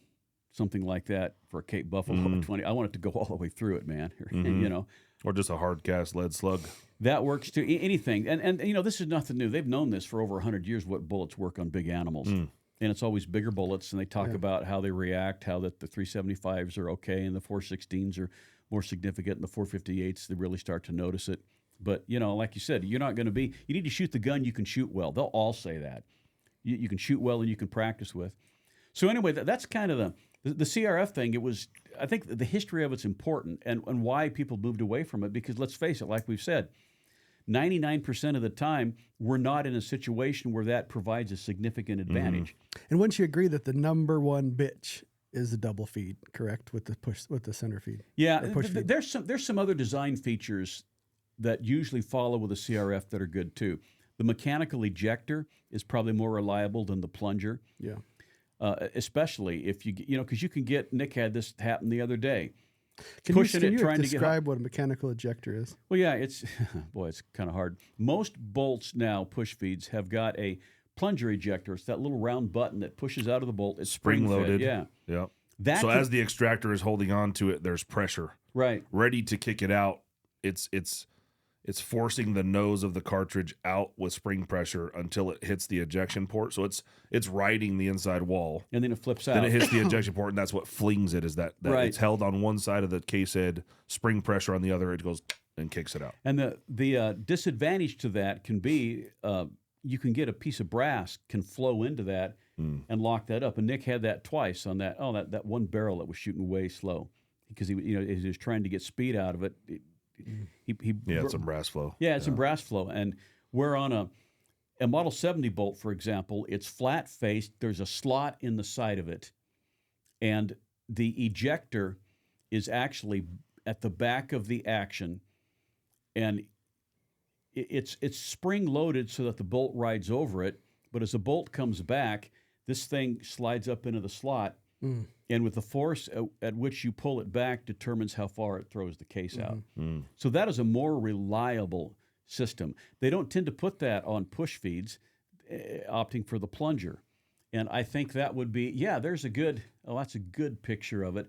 something like that for a Cape Buffalo 20. I want it to go all the way through it, man. Or just a hard cast lead slug. That works too. Anything. And this is nothing new. They've known this for over 100 years, what bullets work on big animals. And it's always bigger bullets, and they talk about how they react, how that the 375s are okay, and the 416s are more significant, and the 458s, they really start to notice it. But, like you said, you're not going to be – you need to shoot the gun you can shoot well. They'll all say that. You can shoot well and you can practice with. So anyway, that's kind of the CRF thing. It was – I think the history of it's important and why people moved away from it because, let's face it, like we've said, 99% of the time, we're not in a situation where that provides a significant advantage. And wouldn't you agree that the number one bitch is the double feed, correct, with the center feed? Yeah, feed. There's some other design features that usually follow with a CRF that are good too. The mechanical ejector is probably more reliable than the plunger. Yeah. Especially if because you can get, Nick had this happen the other day. Can Pushing you it, trying to get describe what a mechanical ejector is? Well, yeah, it's boy, it's kind of hard. Most bolts now, push feeds, have got a plunger ejector. It's that little round button that pushes out of the bolt. It's Spring loaded. Yeah. Yep. That So can- as the extractor is holding on to it, there's pressure. Right. Ready to kick it out. It's forcing the nose of the cartridge out with spring pressure until it hits the ejection port. So it's riding the inside wall. And then it flips out. Then it hits the ejection port, and that's what flings it. Is that Right. It's held on one side of the case head, spring pressure on the other. It goes and kicks it out. And the disadvantage to that can be you can get a piece of brass can flow into that and lock that up. And Nick had that twice on that. Oh, that one barrel that was shooting way slow because he was trying to get speed out of it. He Yeah, it's some brass flow. Yeah, it's some brass flow. And we're on a Model 70 bolt, for example. It's flat faced. There's a slot in the side of it, and the ejector is actually at the back of the action, and it's spring loaded so that the bolt rides over it. But as the bolt comes back, this thing slides up into the slot, and with the force at which you pull it back determines how far it throws the case out. So that is a more reliable system. They don't tend to put that on push feeds, opting for the plunger. And I think that would be, that's a good picture of it.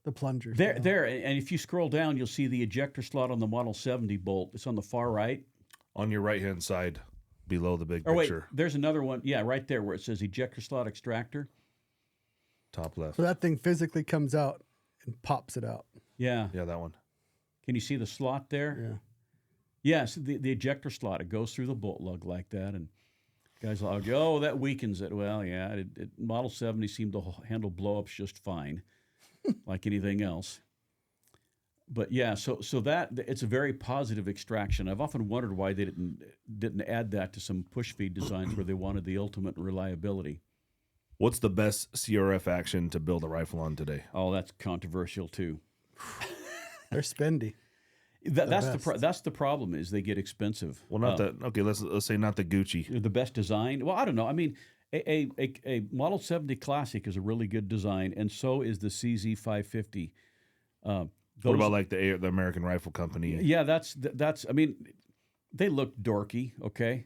The plunger. There, and if you scroll down, you'll see the ejector slot on the Model 70 bolt. It's on the far right. On your right-hand side, below the big Or wait, picture. there's another one. Yeah, right there where it says ejector slot extractor. Top left. So that thing physically comes out and pops it out. Yeah. Yeah, that one. Can you see the slot there? Yeah. Yes, the ejector slot. It goes through the bolt lug like that, and guys will argue, "Oh, that weakens it." Well, yeah, Model 70 seemed to handle blowups just fine, like anything else. But yeah, so that it's a very positive extraction. I've often wondered why they didn't add that to some push feed designs where they wanted the ultimate reliability. What's the best CRF action to build a rifle on today? Oh, that's controversial too. They're spendy. That's the problem is they get expensive. Well, not that. Okay, let's say not the Gucci. The best design. Well, I don't know. I mean, a Model 70 Classic is a really good design, and so is the CZ 550. What about like the American Rifle Company? Yeah, that's. I mean, they look dorky, okay,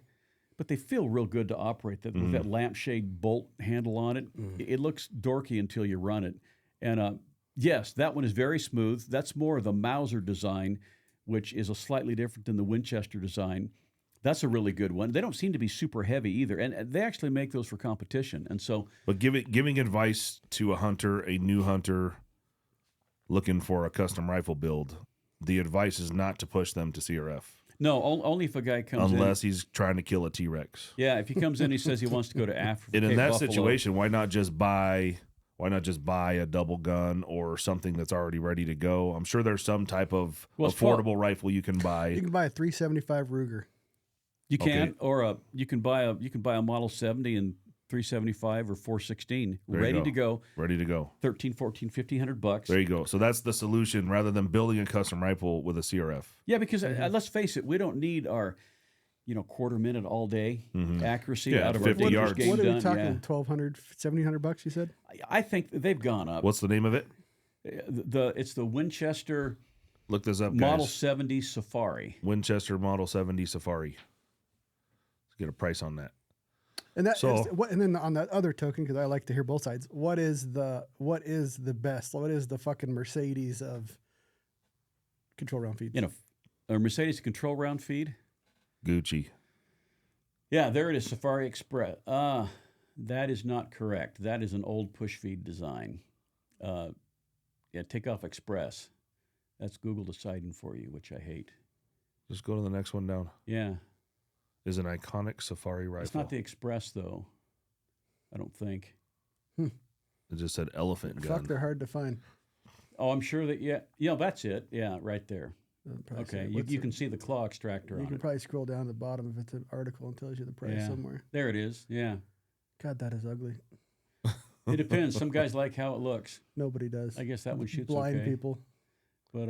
but they feel real good to operate. With that lampshade bolt handle on it, it looks dorky until you run it. And yes, that one is very smooth. That's more of the Mauser design, which is a slightly different than the Winchester design. That's a really good one. They don't seem to be super heavy either, and they actually make those for competition. And so, but giving advice to a new hunter looking for a custom rifle build, the advice is not to push them to CRF. No, only if a guy comes unless he's trying to kill a T-Rex. Yeah, if he comes in, he says he wants to go to Africa. And in that situation, why not just buy a double gun or something that's already ready to go? I'm sure there's some type of affordable rifle you can buy. You can buy a 375 Ruger. You can, or you can buy a Model 70 and 375 or 416 ready to go. Ready to go. $1,300, $1,400, $1,500. There you go. So that's the solution rather than building a custom rifle with a CRF. Yeah, because let's face it, we don't need our quarter minute all day accuracy out of 50 our yards. What are we done. talking? Yeah. $1,200, $1,700? You said? I think they've gone up. What's the name of it? It's the Winchester. Look this up, guys. Model 70 Safari. Winchester Model 70 Safari. Let's get a price on that. And and then on that other token, because I like to hear both sides. What is the best? What is the fucking Mercedes of control round feeds? A Mercedes control round feed. Gucci. Yeah, there it is. Safari Express. That is not correct. That is an old push feed design. Takeoff Express. That's Google deciding for you, which I hate. Just go to the next one down. Yeah. Is an iconic Safari rifle. It's not the Express, though. I don't think. It just said elephant gun. Fuck, they're hard to find. Oh, I'm sure that, that's it. Yeah, right there. Okay, you can see the claw extractor on it. You can probably scroll down to the bottom if it's an article and tells you the price somewhere. There it is, yeah. God, that is ugly. It depends. Some guys like how it looks. Nobody does. I guess that one shoots blind okay. people. But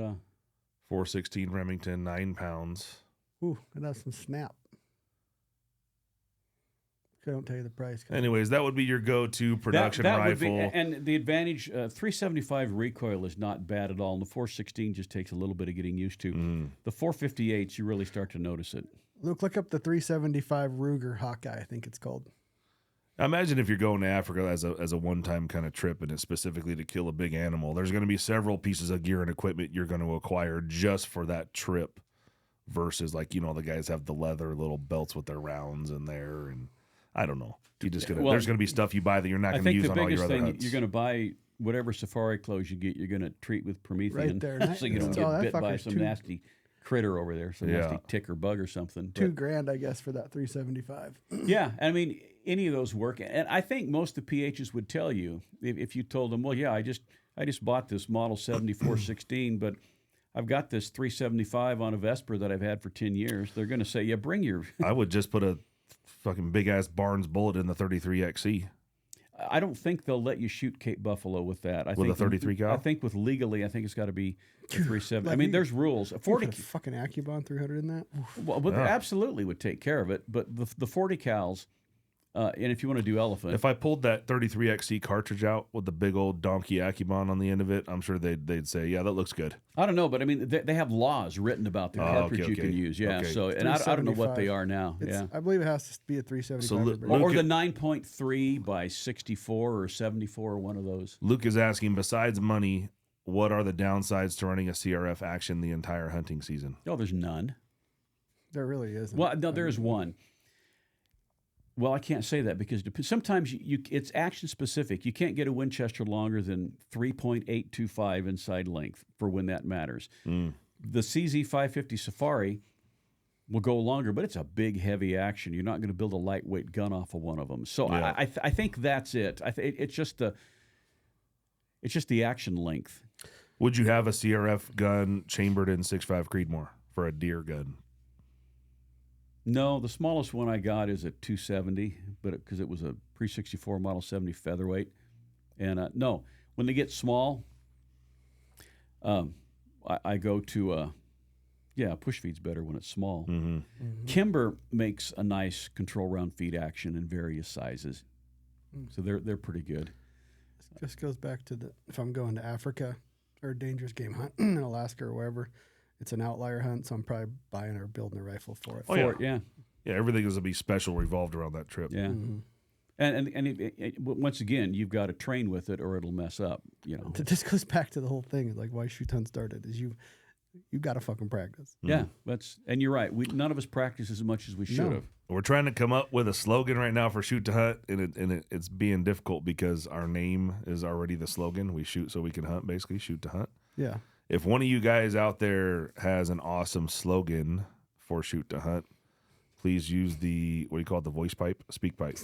416 Remington, 9 pounds. Ooh, and that's some snap. I don't tell you the price. Anyways, that would be your go-to production that rifle. would be, and the advantage, 375 recoil is not bad at all, and the 416 just takes a little bit of getting used to. The 458s, you really start to notice it. Luke, look up the 375 Ruger Hawkeye, I think it's called. Imagine if you're going to Africa as a one-time kind of trip, and it's specifically to kill a big animal. There's going to be several pieces of gear and equipment you're going to acquire just for that trip, versus like the guys have the leather little belts with their rounds in there, and I don't know. You just gonna there's going to be stuff you buy that you're not going to use on all your other hunts. I think the biggest thing, you're going to buy whatever safari clothes you get. You're going to treat with Promethean, right there, so you don't get bit by some nasty critter over there, some nasty tick or bug or something. $2,000, I guess, for that 375. Yeah, I mean, any of those work, and I think most of the PHs would tell you if you told them, well, yeah, I just bought this model 7416, but I've got this 375 on a Vesper that I've had for 10 years. They're going to say, yeah, bring your. I would just put a fucking big ass Barnes bullet in the 33XC. I don't think they'll let you shoot Cape Buffalo with that. I With think a 33 cal? I think legally, I think it's got to be a 370. Like I mean, there's rules. 40 fucking Accubon 300 in that. well, they absolutely would take care of it. But the 40 cals, and if you want to do elephant, If I pulled that 33XC cartridge out with the big old donkey Accubon on the end of it, I'm sure they'd say, yeah, that looks good. I don't know, but I mean, they have laws written about the cartridge you can use. Yeah, Okay. so and I don't know what they are now. I believe it has to be a 375. So Or the 9.3 by 64 or 74, one of those. Luke is asking, besides money, what are the downsides to running a CRF action the entire hunting season? Oh, there's none. There really isn't. Well, no, there is one. Well, I can't say that because sometimes it's action specific. You can't get a Winchester longer than 3.825 inside length for when that matters. The CZ 550 Safari will go longer, but it's a big, heavy action. You're not going to build a lightweight gun off of one of them. So Yeah. I think that's it. It's just the action length. Would you have a CRF gun chambered in 6.5 Creedmoor for a deer gun? No, the smallest one I got is a 270, but because it was a pre-64 Model 70 featherweight. And no, when they get small, I go to, push feed's better when it's small. Kimber makes a nice control round feed action in various sizes. So they're pretty good. This goes back to if I'm going to Africa or a dangerous game hunt in Alaska or wherever, it's an outlier hunt, so I'm probably buying or building a rifle for it. Yeah, everything is to be special revolved around that trip. Yeah. And once again, you've got to train with it or it'll mess up, This goes back to the whole thing, like why shoot hunt started, is you got to fucking practice. Yeah, and you're right. None of us practice as much as we should have. We're trying to come up with a slogan right now for Shoot to Hunt, and it's being difficult because our name is already the slogan. We shoot so we can hunt, basically, Shoot to Hunt. Yeah. If one of you guys out there has an awesome slogan for Shoot to Hunt, please use the, what do you call it, the voice pipe? Speak pipe.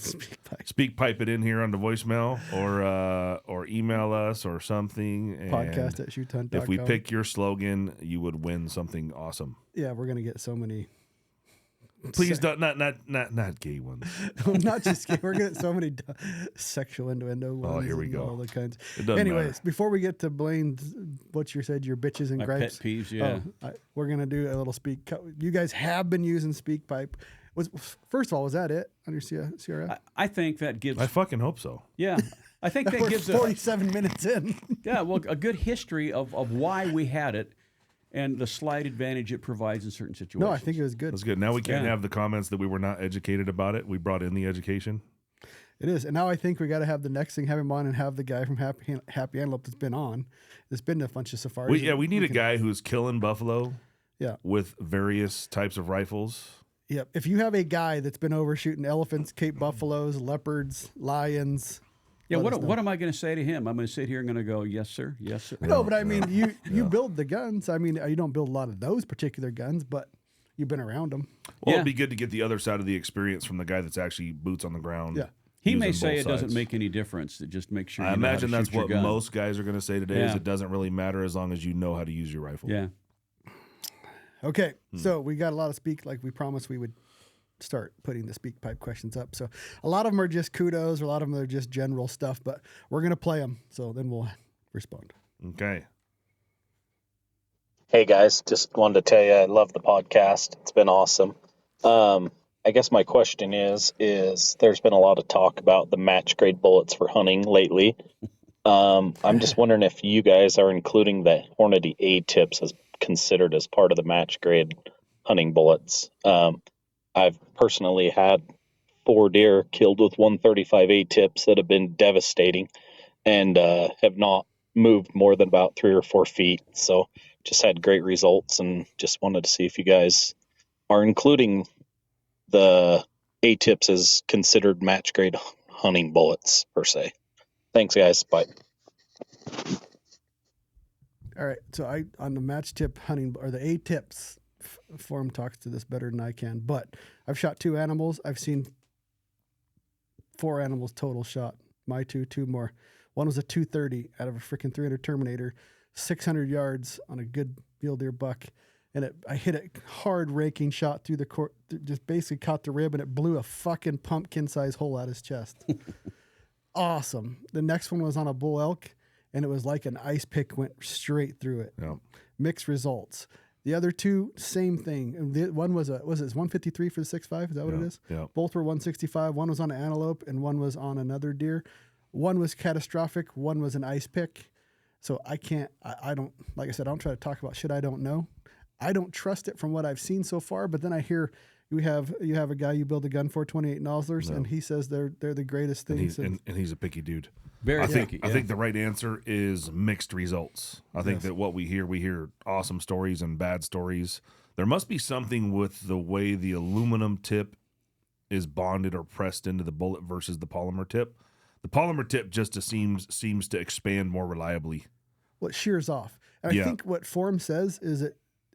Speak pipe it in here on the voicemail or email us or something. And podcast at shoothunt.com. if we pick your slogan, you would win something awesome. Yeah, we're going to get so many. Please don't, not gay ones. Not just gay. We're going to get so many sexual innuendo ones. Oh, here we go. All the kinds. It doesn't Anyways, matter. Before we get to Blaine's, what you said, your bitches and My gripes. pet peeves, yeah. We're going to do a little speak. You guys have been using speak pipe. First of all, was that it on your CRF? I think that gives. I fucking hope so. Yeah, I think that We're gives 47 minutes in. a good history of why we had it, and the slight advantage it provides in certain situations. No, I think it was good. That's good. Now we can't Yeah. have the comments that we were not educated about it. We brought in the education. It is. And now I think we got to have the next thing, have him on and have the guy from Happy Antelope that's been on. There's been a bunch of safaris. We need a guy who's killing buffalo Yeah. with various types of rifles. Yep. If you have a guy that's been over shooting elephants, Cape buffaloes, leopards, lions. Yeah, let us know. what am I going to say to him? I'm going to sit here and going to go, yes, sir, yes, sir. No, but I mean, you build the guns. I mean, you don't build a lot of those particular guns, but you've been around them. Well, Yeah. it'd be good to get the other side of the experience from the guy that's actually boots on the ground. Yeah. He may using say both it doesn't sides. make any difference. It just makes sure. I you know how imagine to that's shoot your what gun. most guys are going to say today is Yeah. it doesn't really matter as long as you know how to use your rifle. Yeah. Okay, so we got a lot of speak, like we promised we would start putting the speak pipe questions up. So a lot of them are just kudos, or a lot of them are just general stuff, but we're going to play them. So then we'll respond. Okay. Hey guys, just wanted to tell you I love the podcast. It's been awesome. I guess my question is there's been a lot of talk about the match grade bullets for hunting lately. I'm just wondering if you guys are including the Hornady A tips as considered as part of the match grade hunting bullets. I've personally had 4 deer killed with 135 A tips that have been devastating and have not moved more than about 3 or 4 feet. So just had great results and just wanted to see if you guys are including the A tips as considered match grade hunting bullets per se. Thanks, guys. Bye. All right, so I on the match tip hunting or the A tips forum talks to this better than I can, but I've shot 2 animals. I've seen 4 animals total shot. My 2 more. One was a 230 out of a freaking 300 Terminator, 600 yards on a good mule deer buck, and I hit a hard raking shot through the court, just basically caught the rib, and it blew a fucking pumpkin-sized hole out his chest. Awesome. The next one was on a bull elk, and it was like an ice pick went straight through it. Yeah. Mixed results. The other 2, same thing. And the one was it 153 for the 6.5? Is that what it is? Yeah. Both were 165. One was on an antelope, and one was on another deer. One was catastrophic. One was an ice pick. So I can't. I don't. Like I said, I don't try to talk about shit I don't know. I don't trust it from what I've seen so far. But then I hear you have a guy you build a gun for, 28 nozzlers, and he says they're the greatest things. And he's a picky dude. Very picky. I think the right answer is mixed results. I think Yes. that what we hear awesome stories and bad stories. There must be something with the way the aluminum tip is bonded or pressed into the bullet versus the polymer tip. The polymer tip just seems to expand more reliably. Well, it shears off. And I Yeah. think what Forum says is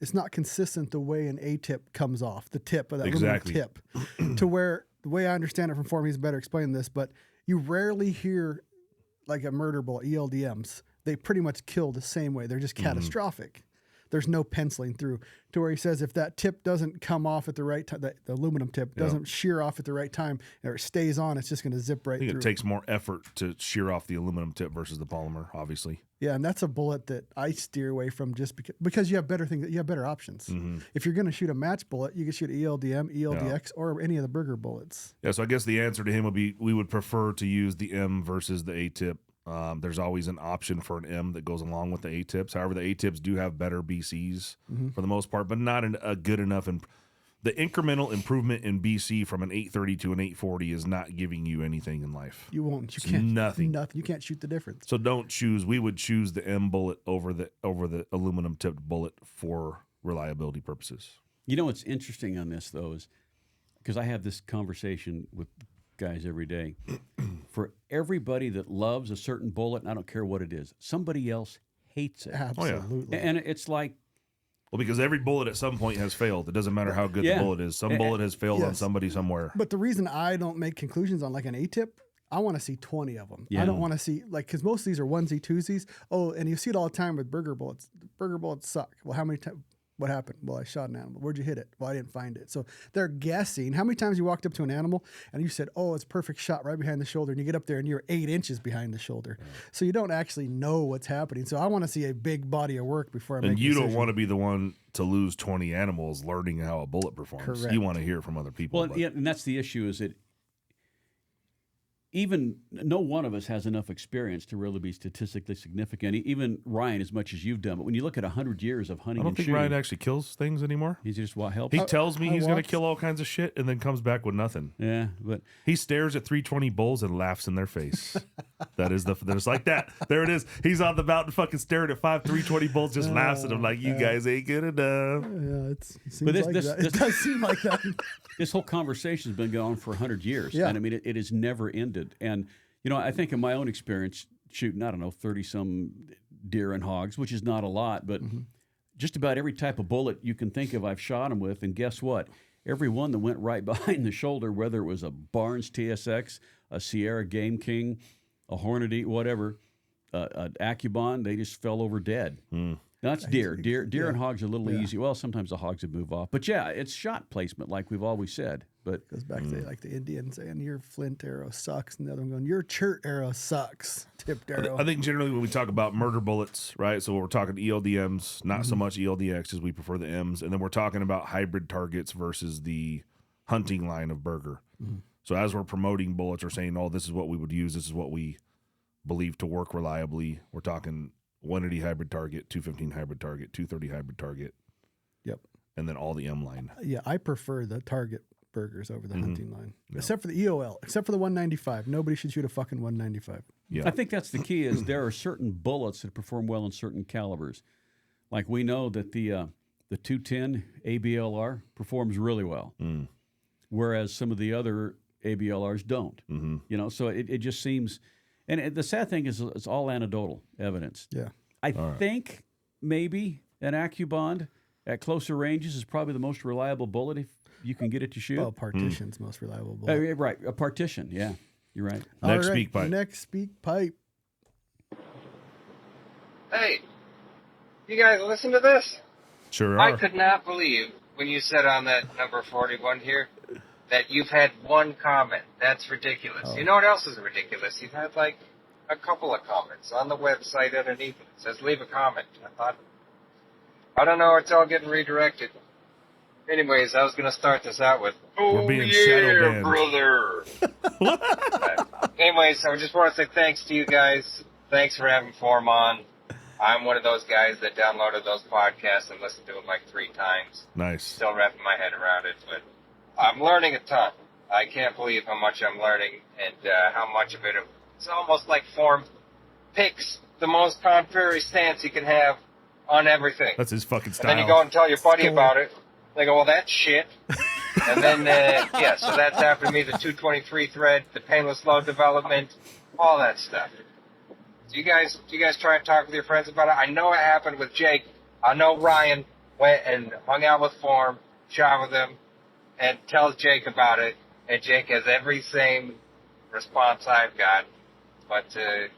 it's not consistent the way an A tip comes off, the tip of that Exactly. little tip, to where the way I understand it from Forum, he's better explaining this, but you rarely hear like a murder bullet, ELDMs. They pretty much kill the same way. They're just catastrophic. There's no penciling through, to where he says if that tip doesn't come off at the right time, the aluminum tip doesn't shear off at the right time, or it stays on, it's just going to zip right I think through. it takes more effort to shear off the aluminum tip versus the polymer, obviously. Yeah, and that's a bullet that I steer away from just because you have better things, you have better options. If you're going to shoot a match bullet, you can shoot ELDM, ELDX, or any of the burger bullets. Yeah, so I guess the answer to him would be we would prefer to use the M versus the A tip. There's always an option for an M that goes along with the A tips. However, the A tips do have better BCs for the most part, but not a good enough. And the incremental improvement in BC from an 830 to an 840 is not giving you anything in life. You won't. You It's can't. nothing. You can't shoot the difference. So don't choose. We would choose the M bullet over the aluminum tipped bullet for reliability purposes. You know what's interesting on this, though, is because I have this conversation with guys every day. For everybody that loves a certain bullet, and I don't care what it is, somebody else hates it. Absolutely. And it's like, Well, because every bullet at some point has failed. It doesn't matter how good Yeah. the bullet is. Some bullet has failed on Yes. somebody somewhere. But the reason I don't make conclusions on like an A-tip, I want to see 20 of them. Yeah. I don't want to see, like, because most of these are onesie, twosies. Oh, and you see it all the time with burger bullets. Burger bullets suck. Well, how many times? What happened? Well, I shot an animal. Where'd you hit it? Well, I didn't find it. So they're guessing. How many times you walked up to an animal and you said, oh, it's a perfect shot right behind the shoulder, and you get up there and you're 8 inches behind the shoulder. So you don't actually know what's happening. So I want to see a big body of work before I make And a you don't decision. want to be the one to lose 20 animals learning how a bullet performs. Correct. You want to hear it from other people. well, but- yeah, and that's the issue is that even no one of us has enough experience to really be statistically significant. Even Ryan, as much as you've done, but when you look at 100 years of hunting I don't and think shooting, Ryan actually kills things anymore. he's just what helps. He tells me I he's going to watched- kill all kinds of shit and then comes back with nothing. Yeah, but He stares at 320 bulls and laughs in their face. There's like that. There it is. He's on the mountain fucking staring at 320 bulls, just laughs at him like, you guys ain't good enough. Yeah, it seems But this- like this- that. this- It does seem like that. this whole conversation has been going on for 100 years. Yeah. And I mean, it has never ended. And, you know, I think in my own experience, shooting, I don't know, 30-some deer and hogs, which is not a lot, but just about every type of bullet you can think of, I've shot them with. And guess what? Every one that went right behind the shoulder, whether it was a Barnes TSX, a Sierra Game King, a Hornady, whatever, an Accubon, they just fell over dead. That's deer. Deer Yeah. and hogs are a little Yeah. easy. Well, sometimes the hogs would move off. But yeah, it's shot placement, like we've always said. But Goes back to like the Indian saying your flint arrow sucks, and the other one going your chert arrow sucks. Tipped arrow. I think generally when we talk about murder bullets, right? So we're talking ELDMs, not so much ELDXs. We prefer the M's, and then we're talking about hybrid targets versus the hunting line of Burger. So as we're promoting bullets or saying, "Oh, this is what we would use. This is what we believe to work reliably," we're talking 180 hybrid target, 215 hybrid target, 230 hybrid target. Yep. And then all the M line. Yeah, I prefer the target burgers over the hunting line, except for the EOL, except for the 195. Nobody should shoot a fucking 195. Yeah. I think that's the key is there are certain bullets that perform well in certain calibers. Like we know that the 210 ABLR performs really well, whereas some of the other ABLRs don't. You know, so it just seems, and the sad thing is it's all anecdotal evidence. Yeah. I think maybe an AccuBond at closer ranges is probably the most reliable bullet if you can get it to shoot. Well, partition's most reliable bullet. Right, a partition. Yeah, you're right. Next All right, speak pipe. Next speak pipe. Hey, you guys listen to this? Sure I are. could not believe when you said on that number 41 here that you've had one comment. That's ridiculous. You know what else is ridiculous? You've had like a couple of comments on the website underneath it. It says leave a comment. I don't know, it's all getting redirected. Anyways, I was going to start this out with, We're being shadow banned. brother. Anyways, I just want to say thanks to you guys. Thanks for having Form on. I'm one of those guys that downloaded those podcasts and listened to them like 3 times. Nice. Still wrapping my head around it, but I'm learning a ton. I can't believe how much I'm learning and how much of it, it's almost like Form picks the most contrary stance you can have on everything. That's his fucking And style. then you go and tell your buddy about it. They go, well, that's shit. And then, yeah, so that's after me, the 223 thread, the painless load development, all that stuff. Do you guys try and talk with your friends about it? I know it happened with Jake. I know Ryan went and hung out with Form, shot with him, and tells Jake about it. And Jake has every same response I've got. But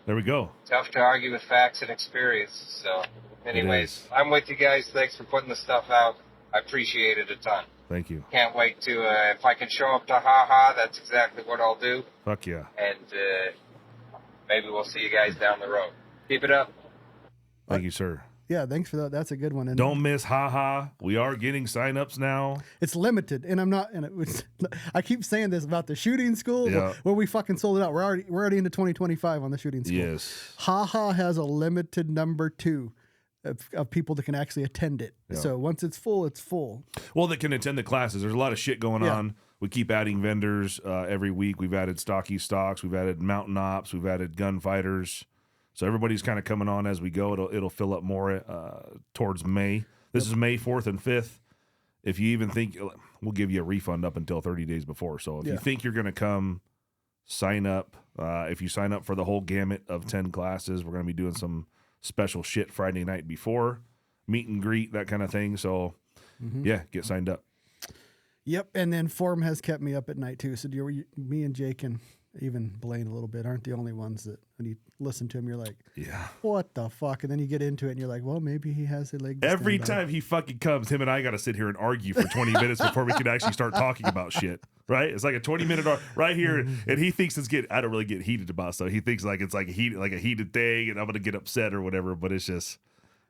There we go. tough to argue with facts and experience. So, anyways, I'm with you guys. Thanks for putting the stuff out. I appreciate it a ton. Thank you. Can't wait to, if I can show up to Ha-Ha, that's exactly what I'll do. Fuck yeah. And maybe we'll see you guys down the road. Keep it up. Thank you, sir. Yeah, thanks for that. That's a good one. And Don't miss haha. We are getting signups now. it's limited, and I'm not. And it was, I keep saying this about the shooting school Yeah. where we fucking sold it out. We're already into 2025 on the shooting school. Yes. HaHa has a limited number 2 of people that can actually attend it. Yeah. So once it's full, it's full. Well, that can attend the classes. There's a lot of shit going Yeah. on. We keep adding vendors every week. We've added stocky stocks. We've added mountain ops. We've added gunfighters. So everybody's kind of coming on as we go. It'll fill up more towards May. This is May 4th and 5th. If you even think, we'll give you a refund up until 30 days before. So if you think you're going to come, sign up. If you sign up for the whole gamut of 10 classes, we're going to be doing some special shit Friday night before, meet and greet, that kind of thing. So yeah, get signed up. Yep. And then Form has kept me up at night too. So me and Jake and even Blaine a little bit aren't the only ones that when you listen to him, you're like, Yeah. what the fuck? And then you get into it and you're like, well, maybe he has a leg. To Every stand on. time he fucking comes, him and I got to sit here and argue for 20 minutes before we can actually start talking about shit. Right? It's like a 20-minute right here, and he thinks I don't really get heated about stuff. He thinks like it's like a heated thing, and I'm gonna get upset or whatever. But it's just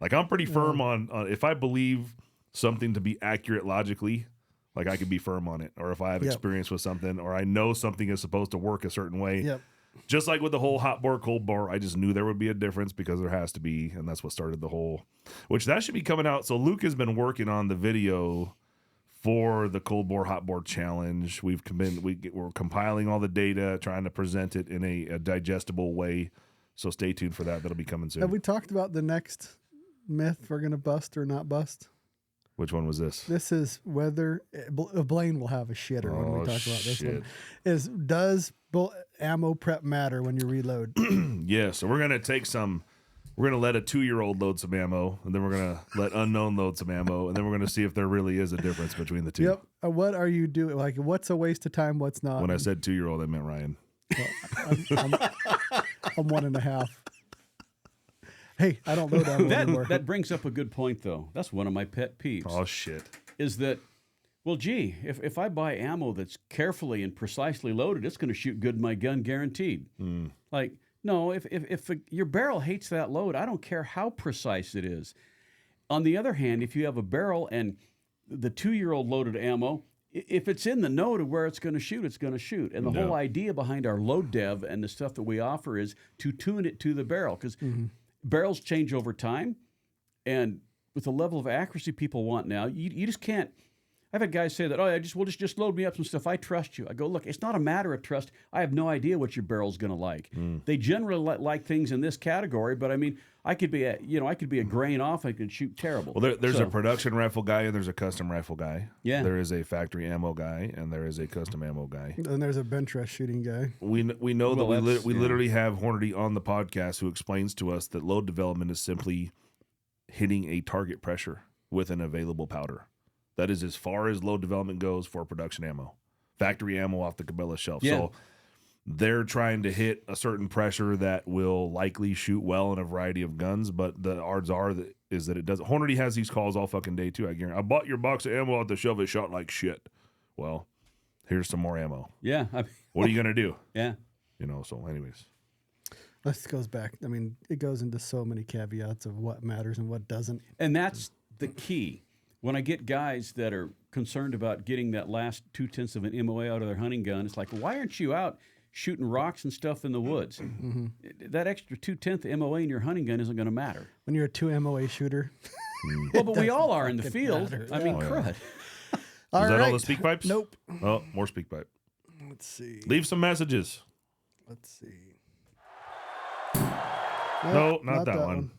like I'm pretty firm on if I believe something to be accurate logically, like I can be firm on it. Or if I have experience with something, or I know something is supposed to work a certain way. Yep. Just like with the whole hot bore, cold bore, I just knew there would be a difference because there has to be, and that's what started the whole. Which that should be coming out. So Luke has been working on the video for the cold bore hot bore challenge. We're compiling all the data, trying to present it in a digestible way. So stay tuned for that. That'll be coming soon. Have we talked about the next myth we're going to bust or not bust? Which one was this? This is whether Blaine will have a shitter when we talk about this one. Does ammo prep matter when you reload? Yeah, so we're gonna let a 2-year-old load some ammo, and then we're gonna let unknown load some ammo, and then we're gonna see if there really is a difference between the two. Yep. What are you doing? Like, what's a waste of time? What's not? When I said 2-year-old, I meant Ryan. I'm 1.5. Hey, I don't load ammo anymore. That brings up a good point, though. That's one of my pet peeves. Oh shit. Is that, well, gee, if I buy ammo that's carefully and precisely loaded, it's going to shoot good in my gun, guaranteed. Like, no, if your barrel hates that load, I don't care how precise it is. On the other hand, if you have a barrel and the 2-year-old loaded ammo, if it's in the know to where it's going to shoot, it's going to shoot. And the whole idea behind our load dev and the stuff that we offer is to tune it to the barrel, because barrels change over time. And with the level of accuracy people want now, you just can't. I've had guys say that, we'll just load me up some stuff. I trust you. I go, look, it's not a matter of trust. I have no idea what your barrel's going to like. They generally like things in this category, but I mean, I could be a grain off. I could shoot terrible. Well, there's a production rifle guy and there's a custom rifle guy. Yeah. There is a factory ammo guy and there is a custom ammo guy. And there's a bench rest shooting guy. We know that we literally have Hornady on the podcast who explains to us that load development is simply hitting a target pressure with an available powder. That is as far as load development goes for production ammo. Factory ammo off the Cabela shelf. Yeah. So they're trying to hit a certain pressure that will likely shoot well in a variety of guns, but the odds are that it doesn't. Hornady has these calls all fucking day too. I guarantee. I bought your box of ammo off the shelf. It shot like shit. Well, here's some more ammo. Yeah. What are you gonna do? Yeah. So anyways. This goes back. I mean, it goes into so many caveats of what matters and what doesn't. And that's the key. When I get guys that are concerned about getting that last 0.2 of an MOA out of their hunting gun, it's like, why aren't you out shooting rocks and stuff in the woods? That extra 0.2 MOA in your hunting gun isn't going to matter. When you're a 2 MOA shooter. Well, but we all are in the field. matter. I mean, crud. Is that all the speak pipes? Nope. Oh, more speak pipe. Let's see. Leave some messages. Let's see. No, not that one.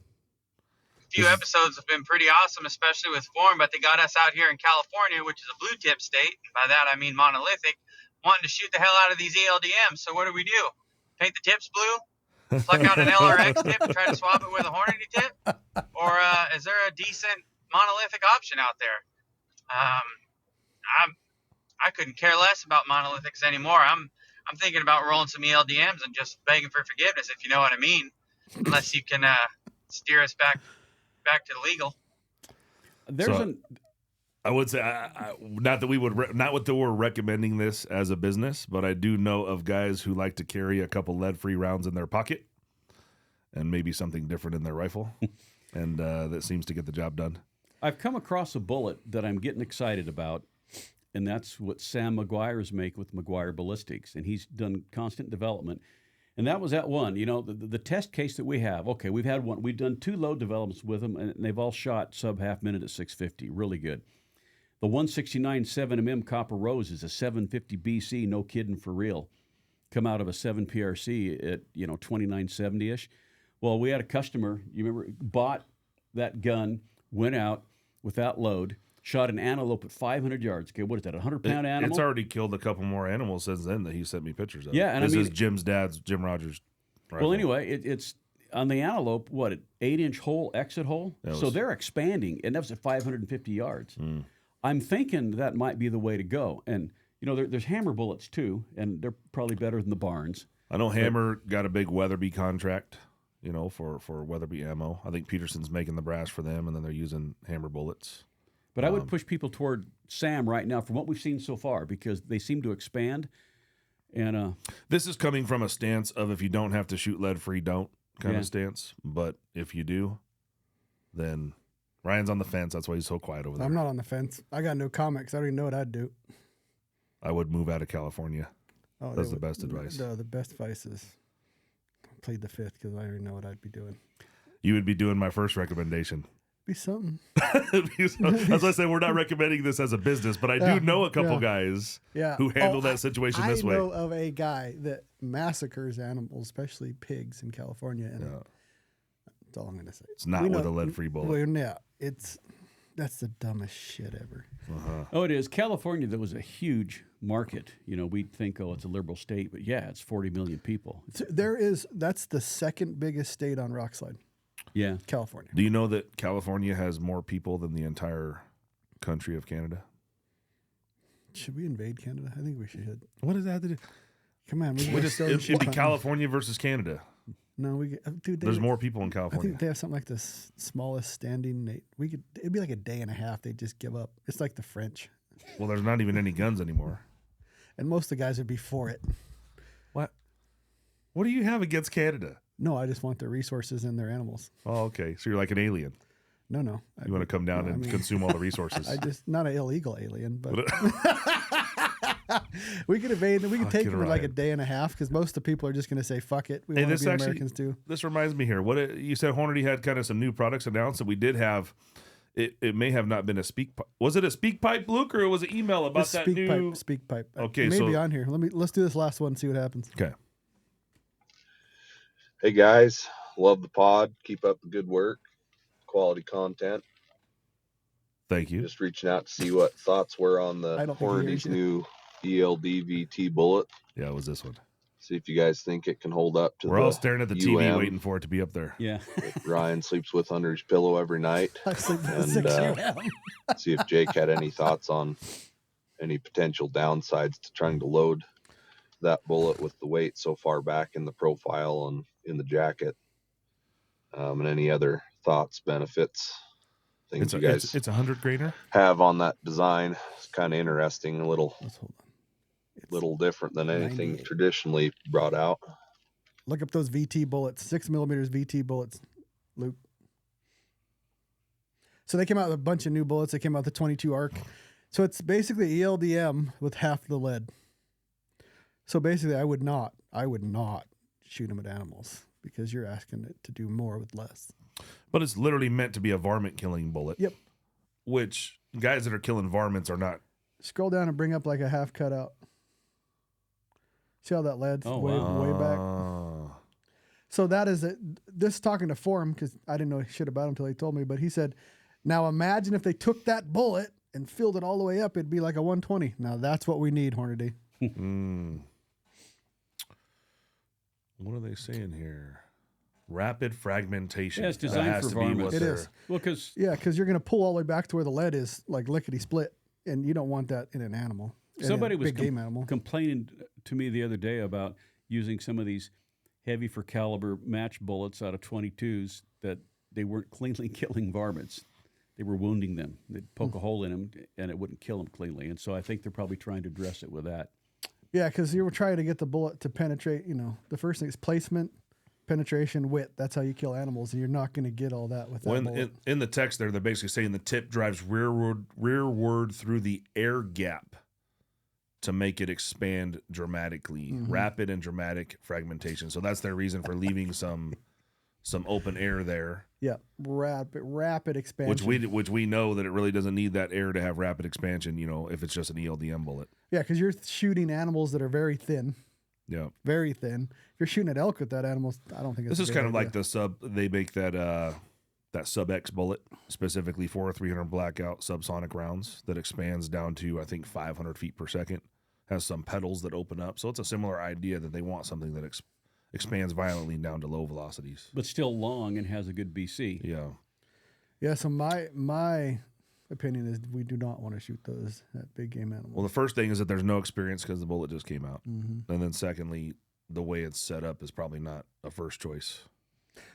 Few episodes have been pretty awesome, especially with Form, but they got us out here in California, which is a blue tip state. And by that, I mean monolithic, wanting to shoot the hell out of these ELDMs. So what do? Paint the tips blue? Pluck out an LRX tip and try to swap it with a Hornady tip? Or is there a decent monolithic option out there? I couldn't care less about monolithics anymore. I'm thinking about rolling some ELDMs and just begging for forgiveness, if you know what I mean. Unless you can steer us back to legal. I would say, not that we're recommending this as a business, but I do know of guys who like to carry a couple lead-free rounds in their pocket and maybe something different in their rifle, and that seems to get the job done. I've come across a bullet that I'm getting excited about, and that's what Sam McGuire's make with McGuire Ballistics, and he's done constant development. And that was that one, the test case that we have. Okay, we've had one. We've done 2 load developments with them, and they've all shot sub half minute at 650. Really good. The 169 7mm Copper Rose is a 750 BC, no kidding for real. Come out of a 7 PRC at 2970-ish. Well, we had a customer, you remember, bought that gun, went out without load, shot an antelope at 500 yards. Okay, what is that, a 100-pound animal? It's already killed a couple more animals since then that he sent me pictures of. Yeah, and this is Jim Rogers' rifle. Well, anyway, it's on the antelope, what, an 8-inch hole, exit hole? So they're expanding, and that was at 550 yards. I'm thinking that might be the way to go. And, there's hammer bullets, too, and they're probably better than the Barnes. I know Hammer got a big Weatherby contract, for Weatherby ammo. I think Peterson's making the brass for them, and then they're using Hammer bullets. But I would push people toward Sam right now from what we've seen so far, because they seem to expand. And this is coming from a stance of if you don't have to shoot lead-free, don't kind of stance. But if you do, then Ryan's on the fence. That's why he's so quiet over there. I'm not on the fence. I got no comics. I don't even know what I'd do. I would move out of California. Oh, that's the best advice. No, the best advice is plead the fifth, because I already know what I'd be doing. You would be doing my first recommendation. Be something. As I said, we're not recommending this as a business, but I do know a couple guys who handle that situation this way. I know of a guy that massacres animals, especially pigs in California. And that's all I'm going to say. It's not with a lead-free bullet. Well, yeah, that's the dumbest shit ever. Oh, it is. California, there was a huge market. We'd think, it's a liberal state, but yeah, it's 40 million people. That's the second biggest state on Rockslide. Yeah. California. Do you know that California has more people than the entire country of Canada? Should we invade Canada? I think we should. What does that have to do? Come on. It'd be California versus Canada. No, dude. There's more people in I California. think they have something like the smallest standing. It'd be like a day and a half. They'd just give up. It's like the French, Well, there's not even any guns anymore. and most of the guys would be for it. What? What do you have against Canada? No, I just want their resources and their animals. Oh, okay. So you're like an alien. No. You want to come down and consume all the resources. I just not an illegal alien, but we could evade. We could take it for like a day and a half because most of the people are just going to say "fuck it." We want to be Americans too. This reminds me here. You said Hornady had kind of some new products announced, and we did have. It may have not been a speak. Was it a speak pipe, Luke, or was it email about that new speak pipe? Okay, maybe on here. Let's do this last one and see what happens. Okay. Hey guys, love the pod. Keep up the good work. Quality content. Thank you. Just reaching out to see what thoughts were on the Hornady's new ELD VT bullet. Yeah, it was this one. See if you guys think it can hold up to We're all staring at the TV waiting for it to be up there. Yeah. that Ryan sleeps with under his pillow every night. I sleep with And 6 see if Jake had any thoughts on any potential downsides to trying to load that bullet with the weight so far back in the profile and in the jacket. And any other thoughts, benefits, things you guys it's a 100 grainer have on that design. It's kind of interesting, a little different than anything 98. traditionally brought out. Look up those VT bullets, 6mm VT bullets, Luke. So they came out with a bunch of new bullets. They came out with the 22 arc. So it's basically ELDM with half the lead. So basically, I would not shoot them at animals because you're asking it to do more with less. But it's literally meant to be a varmint killing bullet. Yep. Which guys that are killing varmints are not. Scroll down and bring up like a half cutout. See how that lead's way back? So that is it. This talking to Forum, because I didn't know shit about him until he told me, but he said, now imagine if they took that bullet and filled it all the way up, it'd be like a 120. Now that's what we need, Hornady. What are they saying here? Rapid fragmentation. Yeah, it's designed for varmints. It is. Well, because you're going to pull all the way back to where the lead is, like lickety split, and you don't want that in an animal. somebody was big game animal. complaining to me the other day about using some of these heavy for caliber match bullets out of 22s that they weren't cleanly killing varmints. They were wounding them. They'd poke a hole in them, and it wouldn't kill them cleanly. And so I think they're probably trying to address it with that. Yeah, because you were trying to get the bullet to penetrate. You know, the first thing is placement, penetration, width. That's how you kill animals, and you're not going to get all that with that bullet. In the text there, they're basically saying the tip drives rearward through the air gap to make it expand dramatically. Rapid and dramatic fragmentation. So that's their reason for leaving some open air there. Yeah, rapid expansion. Which we know that it really doesn't need that air to have rapid expansion, you know, if it's just an ELDM bullet. Yeah, because you're shooting animals that are very thin. Yeah. Very thin. If you're shooting at elk with that animal, I don't think it's This is kind of like the sub. They make that sub X bullet specifically for 300 blackout subsonic rounds that expands down to, I think, 500 feet per second. Has some pedals that open up. So it's a similar idea that they want something that expands violently down to low velocities. But still long and has a good BC. Yeah. Yeah, so my opinion is we do not want to shoot those at big game animals. Well, the first thing is that there's no experience because the bullet just came out. And then secondly, the way it's set up is probably not a first choice.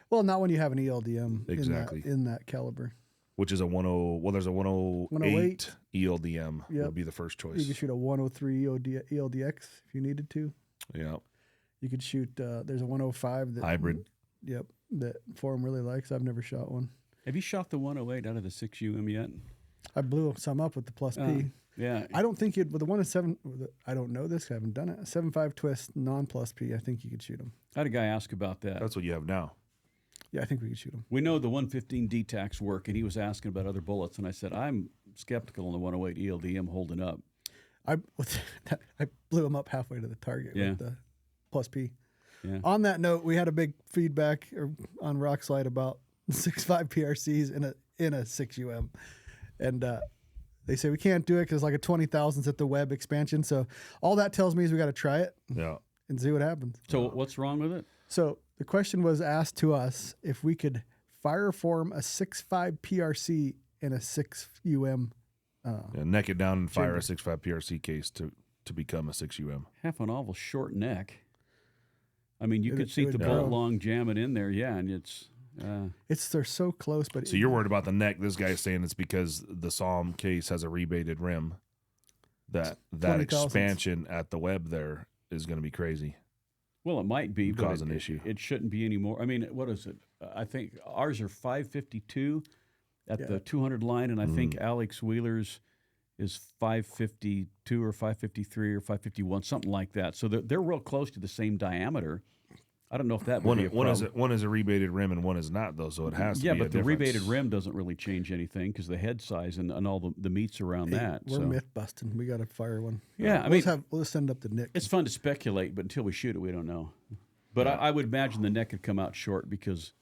Well, not when you have an ELDM Exactly. in that caliber. Which is a 10. Well, there's a 108 ELDM would be the first choice. You could shoot a 103 ELDX if you needed to. Yeah. You could shoot. There's a 105 that Hybrid. Yep, that Forum really likes. I've never shot one. Have you shot the 108 out of the 6UM yet? I blew some up with the plus P. Yeah. I don't think you'd with the 107. I don't know this. I haven't done it. 7.5 twist non plus P. I think you could shoot them. I had a guy ask about that. That's what you have now. Yeah, I think we could shoot them. We know the 115 DTACs work, and he was asking about other bullets, and I said, I'm skeptical on the 108 ELDM holding up. I blew them up halfway to the target with the plus P. Yeah. On that note, we had a big feedback on Rockslide about 6.5 PRCs in a 6UM, and they say we can't do it because like a 20,000's at the web expansion. So all that tells me is we got to try it and see what happens. So what's wrong with it? So the question was asked to us if we could fireform a 6.5 PRC in a 6UM. Neck it down and fire a 6.5 PRC case to become a 6UM. Half an awful short neck. I mean, you could see the grow. bolt long jamming in there, yeah, and they're so close, but So you're worried about the neck. This guy's saying it's because the Psalm case has a rebated rim. That 20,000. expansion at the web there is going to be crazy. well, it might be, but Cause an issue. It shouldn't be anymore. I mean, what is it? I think ours are 552 at the 200 line, and I think Alex Wheeler's is 552 or 553 or 551, something like that. So they're real close to the same diameter. I don't know if that would be a problem. One is a rebated rim and one is not, though, so it has to be Yeah, a but the difference. rebated rim doesn't really change anything because the head size and all the meats around that. we're so. myth busting. We got to fire one. Yeah, I we'll mean, we'll send up to Nick. it's fun to speculate, but until we shoot it, we don't know. But I would imagine the neck could come out short because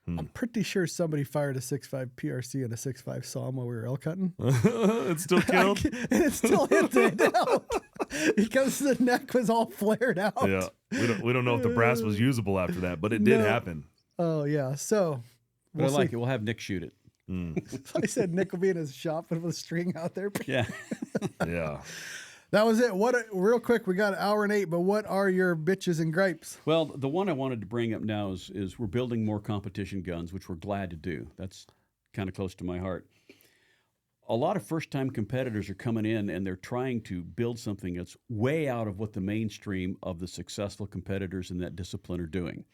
I'm pretty sure somebody fired a 6.5 PRC and a 6.5 Psalm while we were elk hunting. It's still killed. And it still hit the elk because the neck was all flared out. Yeah, we don't know if the brass was usable after that, but it did No. happen. Oh, yeah. So but I like it. We'll have Nick shoot it. I said Nick will be in his shop with a string out there. Yeah. Yeah. That was it. Real quick, we got an hour and 8, but what are your bitches and gripes? Well, the one I wanted to bring up now is we're building more competition guns, which we're glad to do. That's kind of close to my heart. A lot of first-time competitors are coming in and they're trying to build something that's way out of what the mainstream of the successful competitors in that discipline are doing.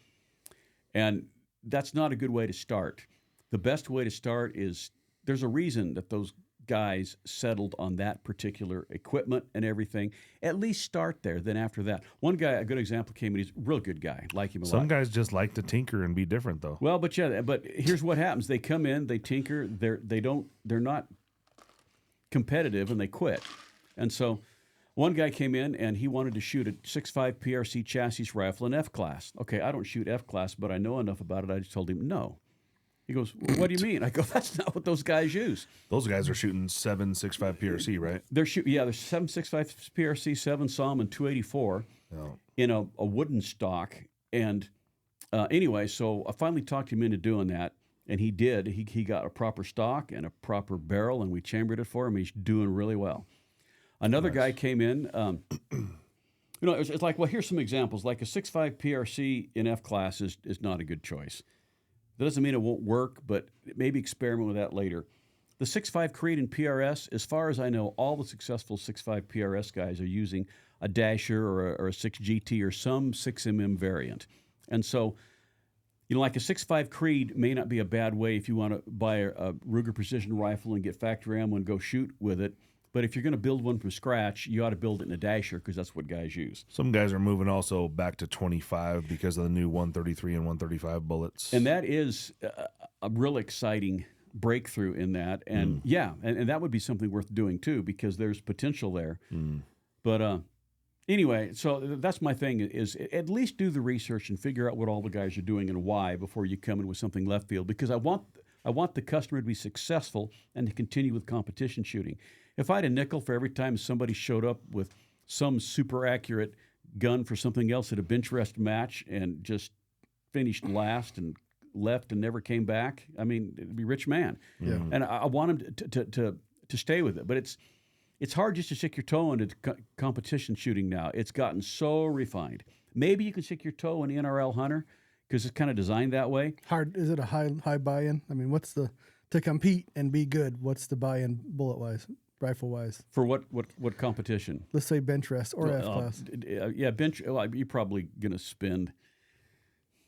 And that's not a good way to start. The best way to start is there's a reason that those guys settled on that particular equipment and everything. At least start there. Then after that, one guy, a good example came in. He's a real good guy. Like him a lot. Some guys just like to tinker and be different, though. Well, but here's what happens. They come in, they tinker, they're not competitive, and they quit. And so one guy came in and he wanted to shoot a 6.5 PRC chassis rifle in F-class. Okay, I don't shoot F-class, but I know enough about it. I just told him no. He goes, well, what do you mean? I go, that's not what those guys use. Those guys are shooting 7.65 PRC, right? They're 7.65 PRC, 7 Psalm, and 284 in a wooden stock. And anyway, so I finally talked him into doing that, and he did. He got a proper stock and a proper barrel, and we chambered it for him. He's doing really well. Another guy came in. It's like, well, here's some examples. Like a 6.5 PRC in F-class is not a good choice. That doesn't mean it won't work, but maybe experiment with that later. The 6.5 Creed in PRS, as far as I know, all the successful 6.5 PRS guys are using a Dasher or a 6GT or some 6mm variant. And so, like a 6.5 Creed may not be a bad way if you want to buy a Ruger Precision rifle and get factory ammo and go shoot with it. But if you're going to build one from scratch, you ought to build it in a Dasher because that's what guys use. Some guys are moving also back to 25 because of the new 133 and 135 bullets. And that is a real exciting breakthrough in that. And and that would be something worth doing too because there's potential there. But anyway, so that's my thing is at least do the research and figure out what all the guys are doing and why before you come in with something left field because I want the customer to be successful and to continue with competition shooting. If I had a nickel for every time somebody showed up with some super accurate gun for something else at a bench rest match and just finished last and left and never came back, I mean, it'd be a rich man. Yeah. And I want him to stay with it. But it's hard just to stick your toe into competition shooting now. It's gotten so refined. Maybe you can stick your toe in NRL Hunter because it's kind of designed that way. Hard? Is it a high buy-in? I mean, to compete and be good? What's the buy-in bullet-wise, rifle-wise? For what competition? Let's say bench rest or F-class. Bench. Well, you're probably going to spend,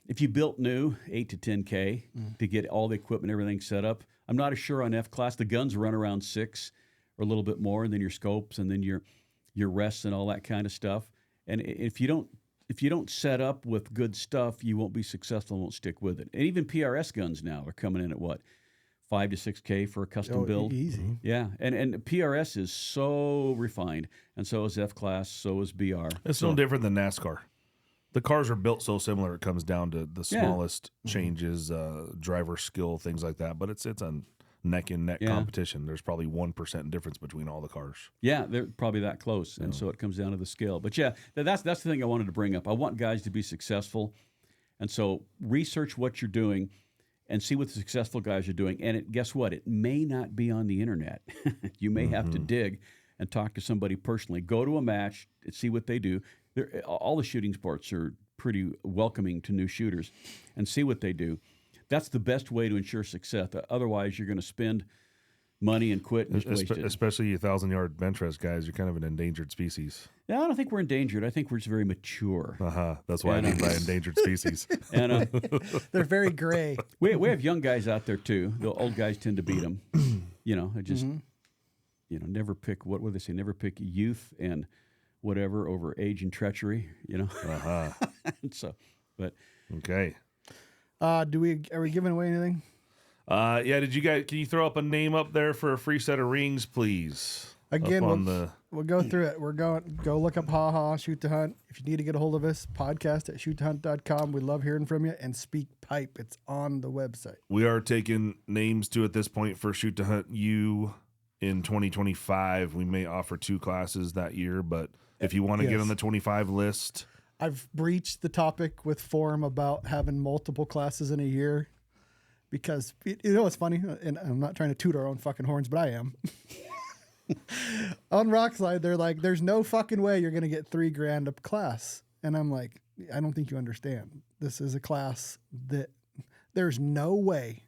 if you built new, $8 to $10K to get all the equipment, everything set up. I'm not as sure on F-class. The guns run around $6 or a little bit more, and then your scopes, and then your rests and all that kind of stuff. And if you don't set up with good stuff, you won't be successful and won't stick with it. And even PRS guns now are coming in at what? $5 to $6K for a custom build. Easy. Yeah, and PRS is so refined, and so is F-class, so is BR. It's no different than NASCAR. The cars are built so similar, it comes down to the smallest changes, driver skill, things like that. But it's a neck-and-neck competition. There's probably 1% difference between all the cars. Yeah, they're probably that close, and so it comes down to the skill. But yeah, that's the thing I wanted to bring up. I want guys to be successful, and so research what you're doing and see what the successful guys are doing. And guess what? It may not be on the internet. You may have to dig and talk to somebody personally. Go to a match and see what they do. All the shooting sports are pretty welcoming to new shooters and see what they do. That's the best way to ensure success. Otherwise, you're going to spend money and quit and just waste it. Especially you 1,000-yard bench rest guys, you're kind of an endangered species. Yeah, I don't think we're endangered. I think we're just very mature. That's why I mean by endangered species. And They're very gray. we have young guys out there too. The old guys tend to beat them. I just never pick what would they say? Never pick youth and whatever over age and treachery. So, but okay. Are we giving away anything? Yeah. Did you guys? Can you throw up a name up there for a free set of rings, please? Again, we'll go through it. Go look up Ha Shoot to Hunt. If you need to get a hold of us, podcast at shoottohunt.com. We love hearing from you. And Speak Pipe. It's on the website. We are taking names too at this point for Shoot to Hunt U in 2025. We may offer 2 classes that year, but if you want to get on the 25 list. I've breached the topic with Forum about having multiple classes in a year because, it's funny, and I'm not trying to toot our own fucking horns, but I am. On Rockslide, they're like, there's no fucking way you're going to get $3,000 a class. And I'm like, I don't think you understand. This is a class that there's no way.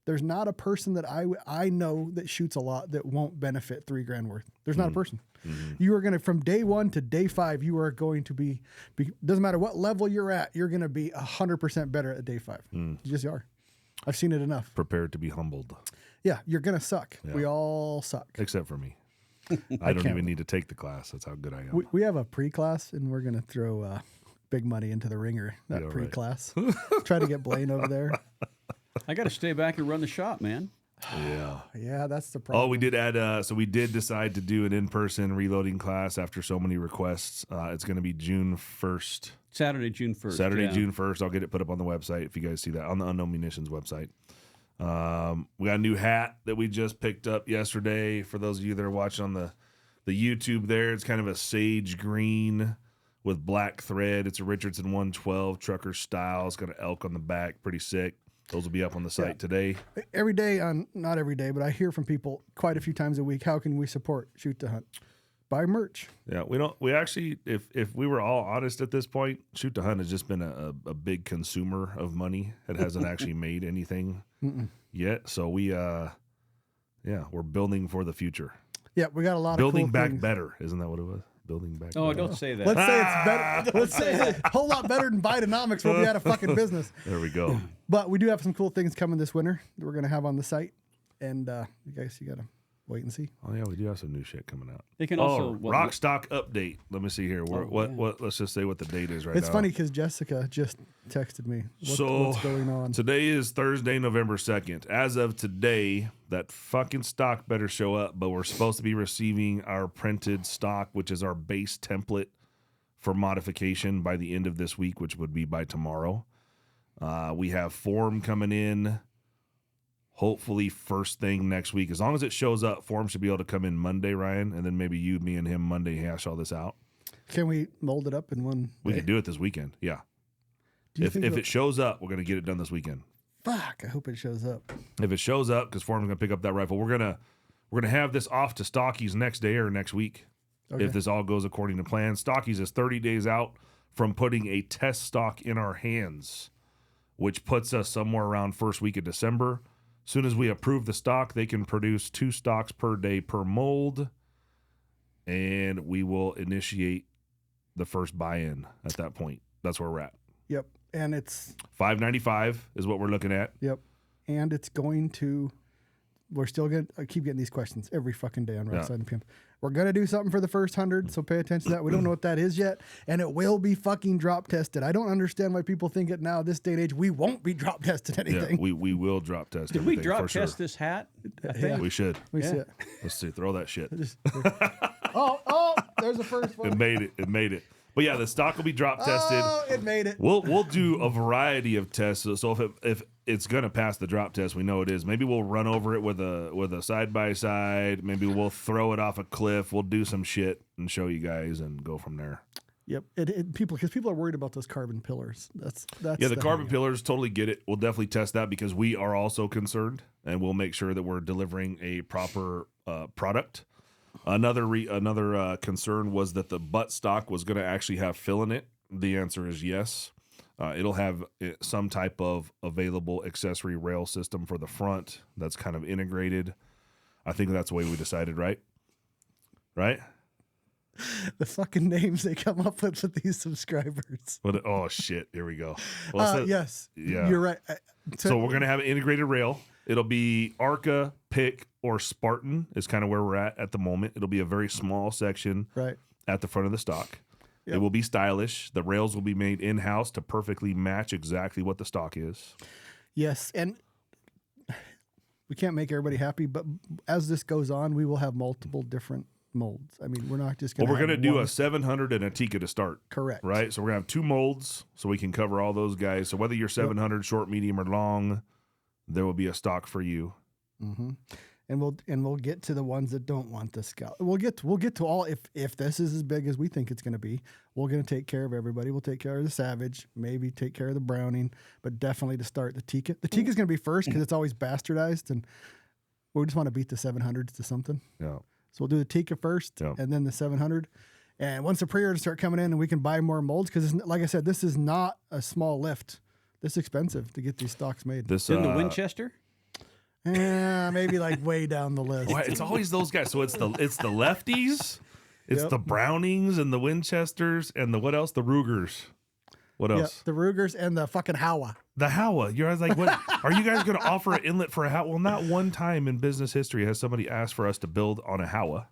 There's not a person that I know that shoots a lot that won't benefit $3,000 worth. There's not a person. Mm-hmm. You are going to, from day 1 to day 5, you are going to be doesn't matter what level you're at, you're going to be 100% better at day 5. You just are. I've seen it enough. Prepared to be humbled. Yeah, you're going to suck. Yeah. We all suck. Except for me. I don't even need to take the class. That's how good I am. We have a pre-class, and we're going to throw big money into the ringer, that pre-class. Try to get Blaine over there. I got to stay back and run the shop, man. Yeah, that's the problem. Oh, we did add, so we did decide to do an in-person reloading class after so many requests. It's going to be June 1st. Saturday, June 1st. June 1st. I'll get it put up on the website if you guys see that, on the Unknown Munitions website. We got a new hat that we just picked up yesterday. For those of you that are watching on the YouTube there, it's kind of a sage green with black thread. It's a Richardson 112 trucker style. It's got an elk on the back. Pretty sick. Those will be up on the site today. Every day not every day, but I hear from people quite a few times a week, how can we support Shoot to Hunt? Buy merch. Yeah, we actually, if we were all honest at this point, Shoot to Hunt has just been a big consumer of money. It hasn't actually made anything yet. So we're building for the future. Yeah, we got a lot building of cool back things. better. Isn't that what it was? Building back. Oh, better. don't say that. Let's say it's better. Let's say it's a whole lot better than Bidenomics. We'll be out of fucking business. There we go. But we do have some cool things coming this winter that we're going to have on the site. And you got to wait and see. Oh, yeah, we do have some new shit coming out. They can also rock stock update. Let me see here. What? Let's just say what the date is right now. It's funny because Jessica just texted me. What's going on? Today is Thursday, November 2nd. As of today, that fucking stock better show up, but we're supposed to be receiving our printed stock, which is our base template for modification by the end of this week, which would be by tomorrow. We have form coming in. Hopefully first thing next week. As long as it shows up, form should be able to come in Monday, Ryan, and then maybe you, me, and him Monday hash all this out. Can we mold it up in one We day? can do it this weekend, yeah. If it shows up, we're going to get it done this weekend. Fuck, I hope it shows up. If it shows up, because form's going to pick up that rifle, we're gonna have this off to Stockies next day or next week. Okay. If this all goes according to plan. Stockies is 30 days out from putting a test stock in our hands, which puts us somewhere around first week of December. As soon as we approve the stock, they can produce 2 stocks per day per mold, and we will initiate the first buy-in at that point. That's where we're at. Yep, and it's $595 is what we're looking at. Yep, and it's going to. We're still going to keep getting these questions every fucking day on Rockside and Pimp. We're going to do something for the first 100, so pay attention to that. We don't know what that is yet, and it will be fucking drop tested. I don't understand why people think it now, this day and age, we won't be drop tested anything. Yeah, we will drop test Did we drop test this hat? Yeah. We should. We see it. Let's see. Throw that shit. Oh, there's the first one. It made it. But yeah, the stock will be drop tested. Oh, it made it. We'll do a variety of tests. So if it's gonna pass the drop test, we know it is. Maybe we'll run over it with a side by side. Maybe we'll throw it off a cliff. We'll do some shit and show you guys and go from there. Yep. People are worried about those carbon pillars. That's the carbon pillars. Totally get it. We'll definitely test that because we are also concerned, and we'll make sure that we're delivering a proper product. Another concern was that the butt stock was going to actually have fill in it, the answer is yes. It'll have some type of available accessory rail system for the front that's kind of integrated. I think that's the way we decided, right? Right? The fucking names they come up with these subscribers. But oh shit, here we go. Well, Yes, yeah. you're right. So we're gonna have an integrated rail. It'll be Arca, Pick, or Spartan is kind of where we're at the moment. It'll be a very small section right at the front of the stock. Yep. It will be stylish. The rails will be made in-house to perfectly match exactly what the stock is. Yes, and we can't make everybody happy, but as this goes on, we will have multiple different molds. I mean, we're not just going to. Well, we're going to do a 700 and a Tika to start. Correct. Right? So we're going to have 2 molds so we can cover all those guys. So whether you're 700, short, medium, or long, there will be a stock for you. Mm-hmm. And we'll get to the ones that don't want the Scout. We'll get to all. If this is as big as we think it's going to be, we're going to take care of everybody. We'll take care of the Savage, maybe take care of the Browning, but definitely to start the Tika. The Tika is going to be first because it's always bastardized, and we just want to beat the 700s to something. Yeah. So we'll do the Tika first, and then the 700. And once the pre-orders start coming in, and we can buy more molds, because like I said, this is not a small lift. This is expensive to get these stocks made. In the Winchester. Maybe like way down the list. Well, it's always those guys. So it's the lefties, it's the Brownings and the Winchesters and the what else? The Rugers. What else? Yeah, the Rugers and the fucking Howa. The Howa. You're like, what? Are you guys going to offer an inlet for a Howa? Well, not one time in business history has somebody asked for us to build on a Howa.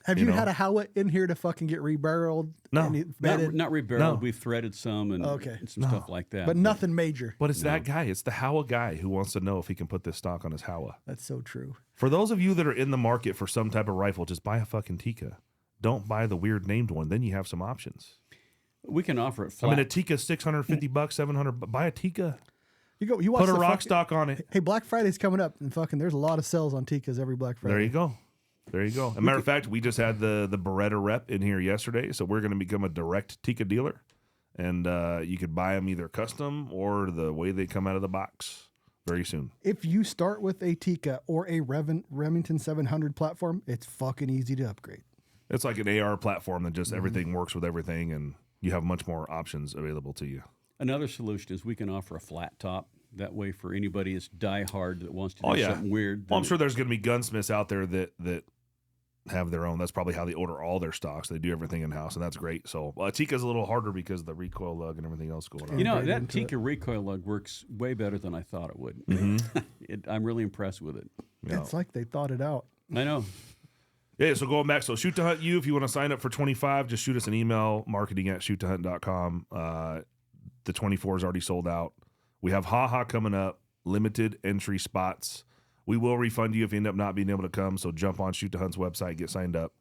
Have you had a Howa in here to fucking get rebarreled? No. Not rebarreled. No. We've threaded some and some stuff like that. But nothing major. But it's that guy. It's the Howa guy who wants to know if he can put this stock on his Howa. That's so true. For those of you that are in the market for some type of rifle, just buy a fucking Tika. Don't buy the weird named one. Then you have some options. We can offer it flat. I mean, a Tika $650, $700. Buy a Tika. You watch put a rock stock on it. Hey, Black Friday's coming up, and fucking there's a lot of sales on Tikas every Black Friday. There you go. There you go. As a matter of fact, we just had the Beretta rep in here yesterday, so we're going to become a direct Tika dealer, and you could buy them either custom or the way they come out of the box very soon. If you start with a Tika or a Remington 700 platform, it's fucking easy to upgrade. It's like an AR platform that just everything works with everything, and you have much more options available to you. Another solution is we can offer a flat top. That way, for anybody that's diehard that wants to do something weird. Well, I'm sure there's going to be gunsmiths out there that have their own. That's probably how they order all their stocks. They do everything in house, and that's great. So Tika's a little harder because of the recoil lug and everything else going on. You know, that Tika recoil lug works way better than I thought it would. I'm really impressed with it. Yeah. It's like they thought it out. I know. Yeah, so going back, so Shoot to Hunt, if you want to sign up for 25, just shoot us an email, marketing@shoottohunt.com. The 24 is already sold out. We have HaHa coming up, limited entry spots. We will refund you if you end up not being able to come, so jump on Shoot to Hunt's website, get signed up.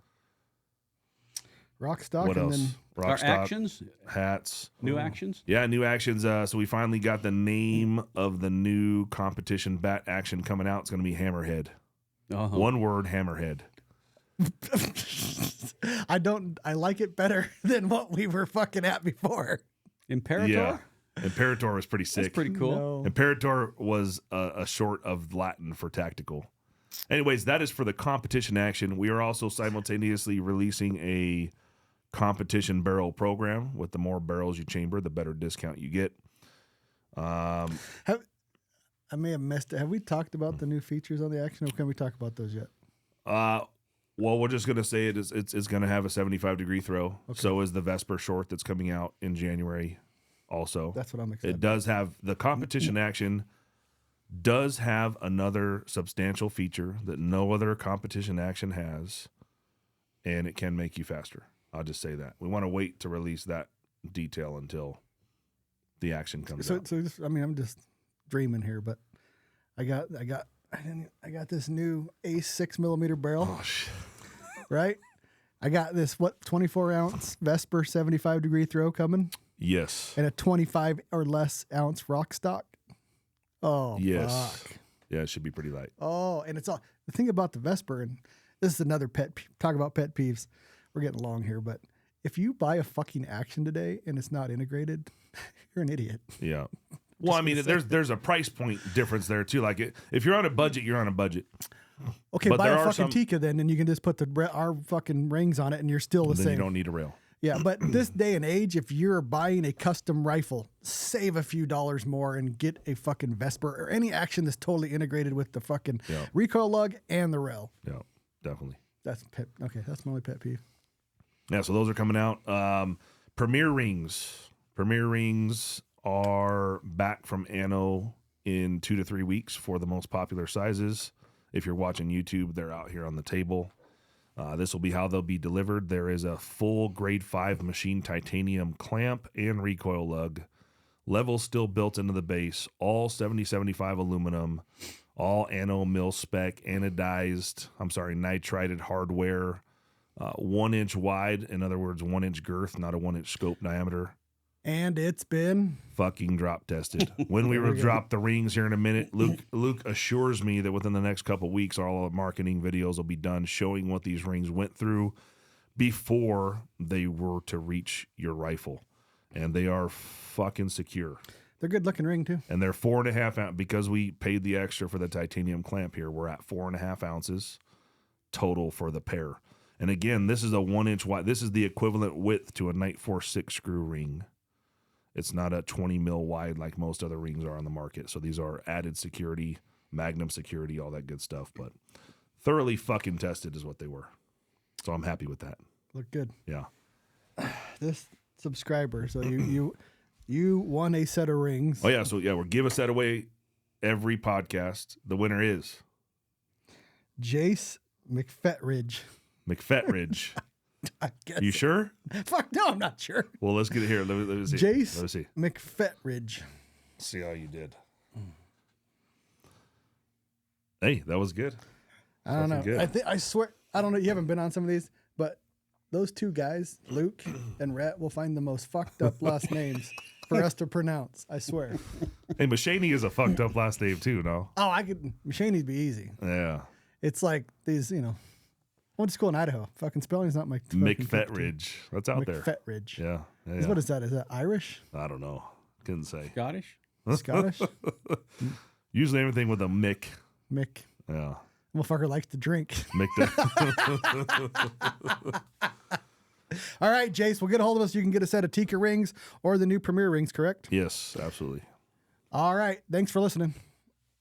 Rock stock. What and else? Then Rock Our stock, actions, hats. new actions. Yeah, new actions. So we finally got the name of the new competition bat action coming out. It's going to be Hammerhead. One word, Hammerhead. I like it better than what we were fucking at before. Imperator? Yeah. Imperator was pretty sick. That's pretty cool. No. Imperator was a short of Latin for tactical. Anyways, that is for the competition action. We are also simultaneously releasing a competition barrel program. With the more barrels you chamber, the better discount you get. I may have missed it. Have we talked about the new features on the action, or can we talk about those yet? Well, we're just going to say it's going to have a 75-degree throw. Okay. So is the Vesper short that's coming out in January also. That's what I'm excited It does have the competition action does have another substantial feature that no other competition action has, and it can make you faster. I'll just say that. We want to wait to release that detail until the action comes out. So just, I'm just dreaming here, but I got this new Ace 6mm barrel. Oh shit! Right, I got this 24-ounce Vesper 75-degree throw coming. Yes, and a 25 or less ounce rock stock. Oh yes, fuck. Yeah, it should be pretty light. Oh, and it's all the thing about the Vesper, and this is another talk about pet peeves. We're getting long here, but if you buy a fucking action today and it's not integrated, you're an idiot. Yeah. Well, I mean, there's a price point difference there too. Like, if you're on a budget, you're on a budget. Okay, but buy a fucking Tika then, and you can just put our fucking rings on it, and you're still the same. You don't need a rail. Yeah, but this day and age, if you're buying a custom rifle, save a few dollars more and get a fucking Vesper or any action that's totally integrated with the fucking recoil lug and the rail. Yeah, definitely. That's that's my only pet peeve. Yeah, so those are coming out. Premier rings. Premier rings are back from Anno in 2 to 3 weeks for the most popular sizes. If you're watching YouTube, they're out here on the table. This will be how they'll be delivered. There is a full grade 5 machine titanium clamp and recoil lug. Levels still built into the base. All 7075 aluminum. All Anno mil spec nitrided hardware. 1 inch wide. In other words, 1 inch girth, not a 1 inch scope diameter. And it's been fucking drop tested. When we will drop the rings here in a minute, Luke assures me that within the next couple weeks, all the marketing videos will be done showing what these rings went through before they were to reach your rifle. And they are fucking secure. They're good looking ring too. And they're 4.5 ounces. Because we paid the extra for the titanium clamp here, we're at 4.5 ounces total for the pair. And again, this is a 1 inch wide. This is the equivalent width to a Night Force 6 screw ring. It's not a 20 mil wide like most other rings are on the market. So these are added security, Magnum security, all that good stuff. But thoroughly fucking tested is what they were. So I'm happy with that. Look good. Yeah. This subscriber. So you won a set of rings. Oh yeah. So yeah, we'll give a set away every podcast. The winner is Jace McFetridge. McFetridge. I guess. You sure? Fuck no, I'm not sure. Well, let's get it here. Let me see. Jace Let me see. McFetridge. See how you did. Hey, that was good. I don't know. Good. I swear, I don't know. You haven't been on some of these, but those two guys, Luke and Rhett, will find the most fucked up last names for us to pronounce. I swear. Hey, Machaney is a fucked up last name too, no? Oh, I could. Machaney'd be easy. Yeah. It's like these, I went to school in Idaho. Fucking spelling's not my McFetridge. That's out there. McFetridge. Yeah. What is that? Is that Irish? I don't know. Couldn't say. Scottish? Scottish? Usually everything with a Mick. Mick. Yeah. Motherfucker likes to drink. Mick. All right, Jace, well, get a hold of us. You can get a set of Tika rings or the new Premier rings, correct? Yes, absolutely. All right. Thanks for listening.